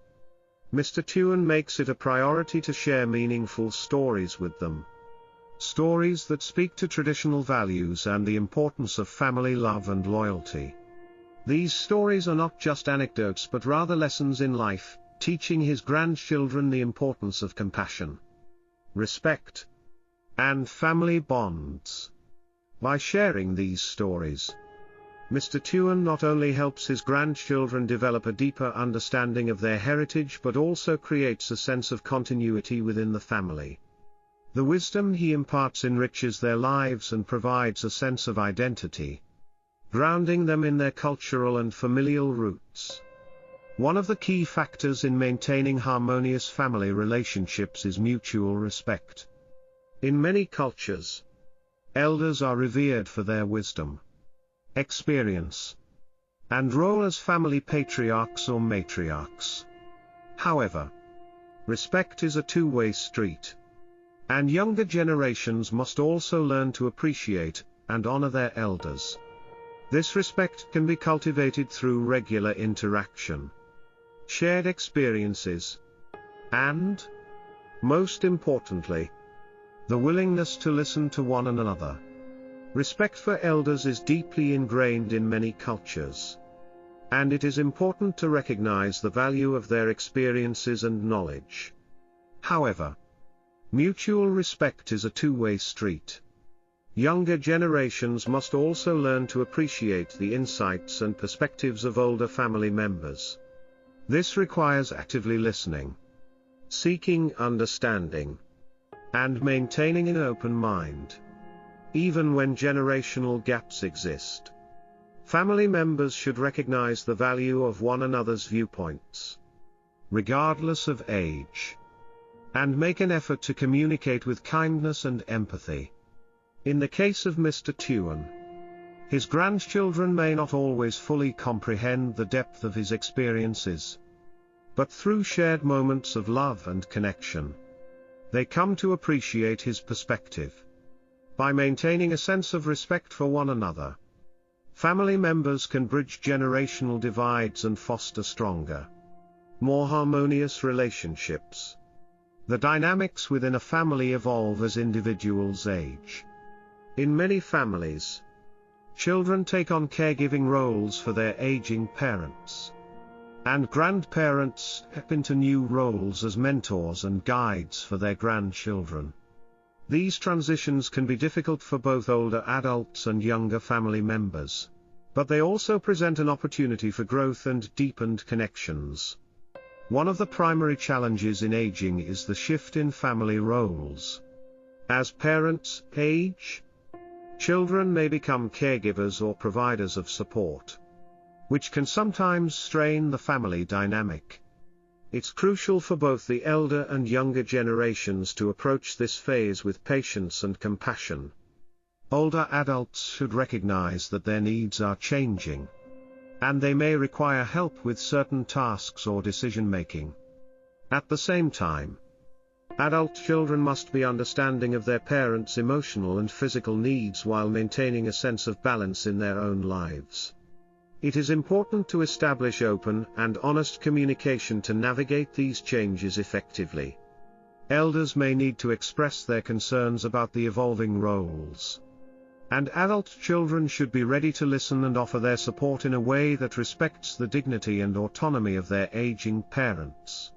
Mr. Tuan makes it a priority to share meaningful stories with them. Stories that speak to traditional values and the importance of family love and loyalty. These stories are not just anecdotes but rather lessons in life, teaching his grandchildren the importance of compassion, respect, and family bonds. By sharing these stories, Mr. Tuan not only helps his grandchildren develop a deeper understanding of their heritage but also creates a sense of continuity within the family. The wisdom he imparts enriches their lives and provides a sense of identity, grounding them in their cultural and familial roots. One of the key factors in maintaining harmonious family relationships is mutual respect. In many cultures, elders are revered for their wisdom, experience, and role as family patriarchs or matriarchs. However, respect is a two-way street, and younger generations must also learn to appreciate and honor their elders. This respect can be cultivated through regular interaction, shared experiences, and, most importantly, the willingness to listen to one another. Respect for elders is deeply ingrained in many cultures, and it is important to recognize the value of their experiences and knowledge. However, mutual respect is a two-way street. Younger generations must also learn to appreciate the insights and perspectives of older family members. This requires actively listening, seeking understanding, and maintaining an open mind. Even when generational gaps exist, family members should recognize the value of one another's viewpoints, regardless of age, and make an effort to communicate with kindness and empathy. In the case of Mr. Tuan, his grandchildren may not always fully comprehend the depth of his experiences, but through shared moments of love and connection, they come to appreciate his perspective. By maintaining a sense of respect for one another, family members can bridge generational divides and foster stronger, more harmonious relationships. The dynamics within a family evolve as individuals age. In many families, children take on caregiving roles for their aging parents, and grandparents step into new roles as mentors and guides for their grandchildren. These transitions can be difficult for both older adults and younger family members, but they also present an opportunity for growth and deepened connections. One of the primary challenges in aging is the shift in family roles. As parents age, children may become caregivers or providers of support, which can sometimes strain the family dynamic. It's crucial for both the elder and younger generations to approach this phase with patience and compassion. Older adults should recognize that their needs are changing, and they may require help with certain tasks or decision-making. At the same time, adult children must be understanding of their parents' emotional and physical needs while maintaining a sense of balance in their own lives. It is important to establish open and honest communication to navigate these changes effectively. Elders may need to express their concerns about the evolving roles, and adult children should be ready to listen and offer their support in a way that respects the dignity and autonomy of their aging parents.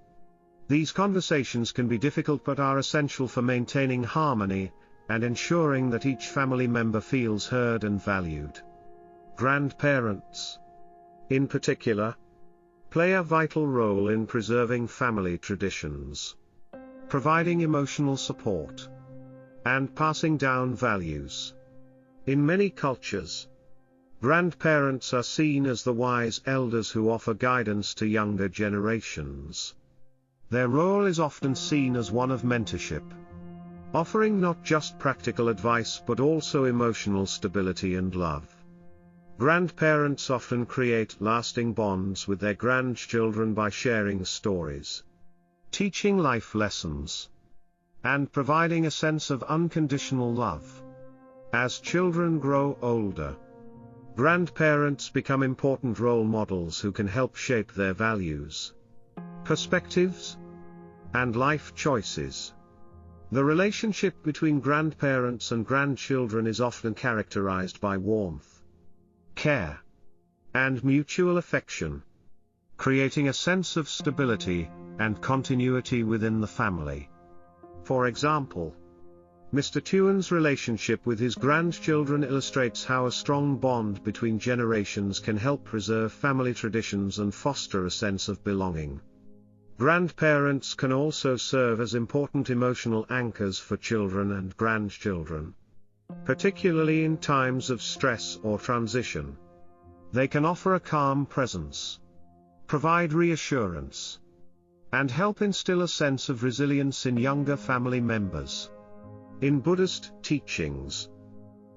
These conversations can be difficult but are essential for maintaining harmony and ensuring that each family member feels heard and valued. Grandparents, in particular, play a vital role in preserving family traditions, providing emotional support, and passing down values. In many cultures, grandparents are seen as the wise elders who offer guidance to younger generations. Their role is often seen as one of mentorship, offering not just practical advice but also emotional stability and love. Grandparents often create lasting bonds with their grandchildren by sharing stories, teaching life lessons, and providing a sense of unconditional love. As children grow older, grandparents become important role models who can help shape their values, perspectives, and life choices. The relationship between grandparents and grandchildren is often characterized by warmth, care, and mutual affection, creating a sense of stability and continuity within the family. For example, Mr. Tuan's relationship with his grandchildren illustrates how a strong bond between generations can help preserve family traditions and foster a sense of belonging. Grandparents can also serve as important emotional anchors for children and grandchildren, particularly in times of stress or transition. They can offer a calm presence, provide reassurance, and help instill a sense of resilience in younger family members. In Buddhist teachings,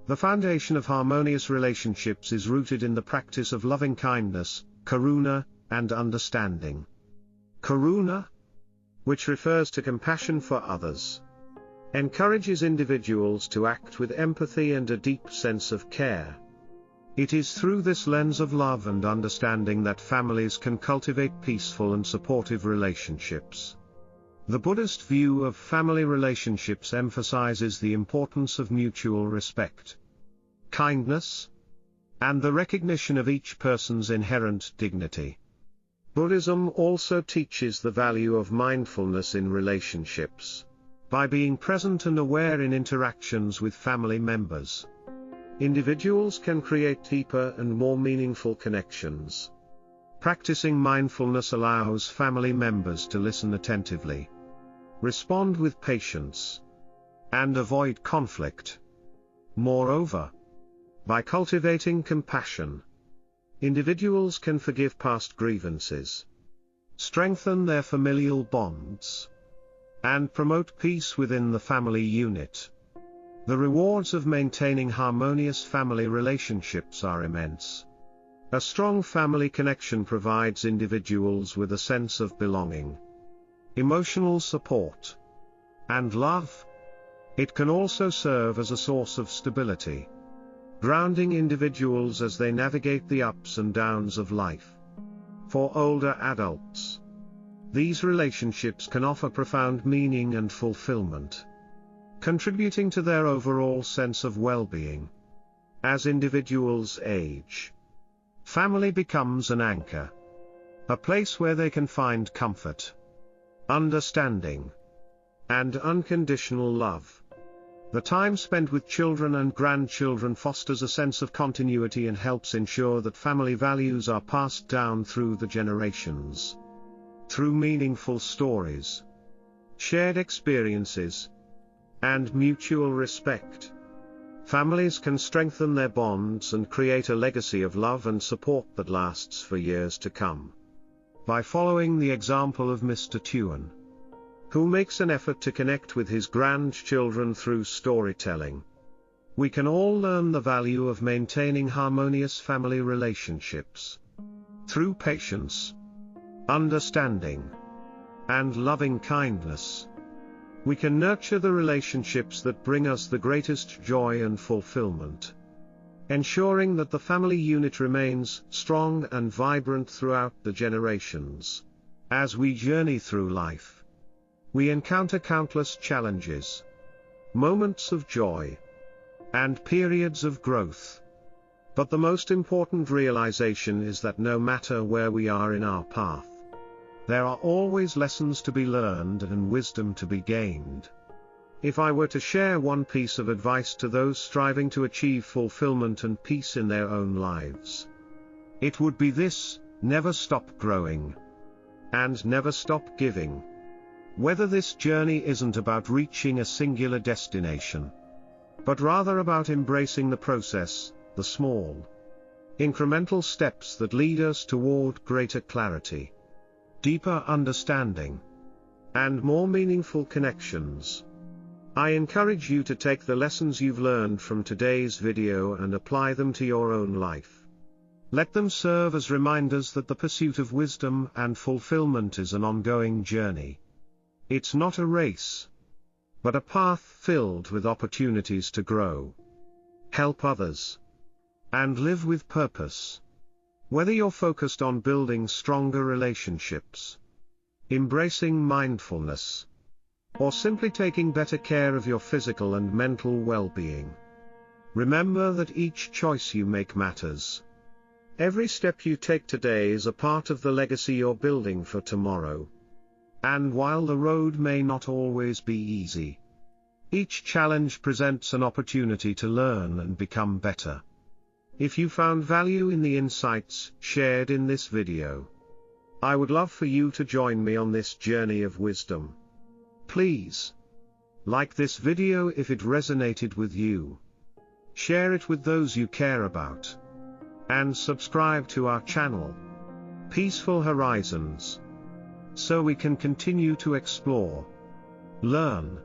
the foundation of harmonious relationships is rooted in the practice of loving kindness, karuna, and understanding. Karuna, which refers to compassion for others, encourages individuals to act with empathy and a deep sense of care. It is through this lens of love and understanding that families can cultivate peaceful and supportive relationships. The Buddhist view of family relationships emphasizes the importance of mutual respect, kindness, and the recognition of each person's inherent dignity. Buddhism also teaches the value of mindfulness in relationships. By being present and aware in interactions with family members, individuals can create deeper and more meaningful connections. Practicing mindfulness allows family members to listen attentively, respond with patience, and avoid conflict. Moreover, by cultivating compassion, individuals can forgive past grievances, strengthen their familial bonds, and promote peace within the family unit. The rewards of maintaining harmonious family relationships are immense. A strong family connection provides individuals with a sense of belonging, emotional support, and love. It can also serve as a source of stability, grounding individuals as they navigate the ups and downs of life. For older adults, these relationships can offer profound meaning and fulfillment, contributing to their overall sense of well-being. As individuals age, family becomes an anchor, a place where they can find comfort, understanding, and unconditional love. The time spent with children and grandchildren fosters a sense of continuity and helps ensure that family values are passed down through the generations. Through meaningful stories, shared experiences, and mutual respect, families can strengthen their bonds and create a legacy of love and support that lasts for years to come. By following the example of Mr. Tuan, who makes an effort to connect with his grandchildren through storytelling, we can all learn the value of maintaining harmonious family relationships. Through patience, understanding, and loving kindness, we can nurture the relationships that bring us the greatest joy and fulfillment, ensuring that the family unit remains strong and vibrant throughout the generations. As we journey through life, we encounter countless challenges, moments of joy, and periods of growth. But the most important realization is that no matter where we are in our path, there are always lessons to be learned and wisdom to be gained. If I were to share one piece of advice to those striving to achieve fulfillment and peace in their own lives, it would be this: never stop growing, and never stop giving. Whether this journey isn't about reaching a singular destination, but rather about embracing the process, the small, incremental steps that lead us toward greater clarity, deeper understanding, and more meaningful connections. I encourage you to take the lessons you've learned from today's video and apply them to your own life. Let them serve as reminders that the pursuit of wisdom and fulfillment is an ongoing journey. It's not a race, but a path filled with opportunities to grow, help others, and live with purpose. Whether you're focused on building stronger relationships, embracing mindfulness, or simply taking better care of your physical and mental well-being, remember that each choice you make matters. Every step you take today is a part of the legacy you're building for tomorrow. And while the road may not always be easy, each challenge presents an opportunity to learn and become better. If you found value in the insights shared in this video, I would love for you to join me on this journey of wisdom. Please like this video if it resonated with you, share it with those you care about, and subscribe to our channel, Peaceful Horizons, so we can continue to explore, learn,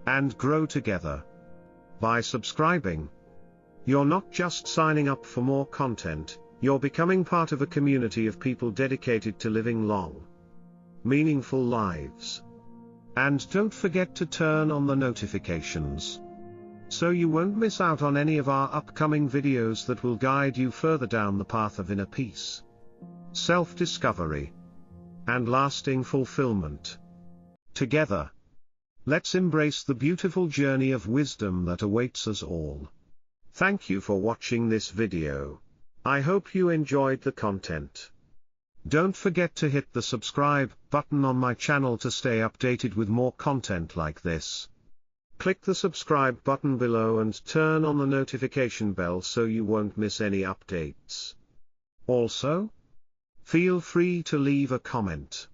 and grow together. By subscribing, you're not just signing up for more content, you're becoming part of a community of people dedicated to living long, meaningful lives. And don't forget to turn on the notifications, so you won't miss out on any of our upcoming videos that will guide you further down the path of inner peace, self-discovery, and lasting fulfillment. Together, let's embrace the beautiful journey of wisdom that awaits us all. Thank you for watching this video. I hope you enjoyed the content. Don't forget to hit the subscribe button on my channel to stay updated with more content like this. Click the subscribe button below and turn on the notification bell so you won't miss any updates. Also, feel free to leave a comment.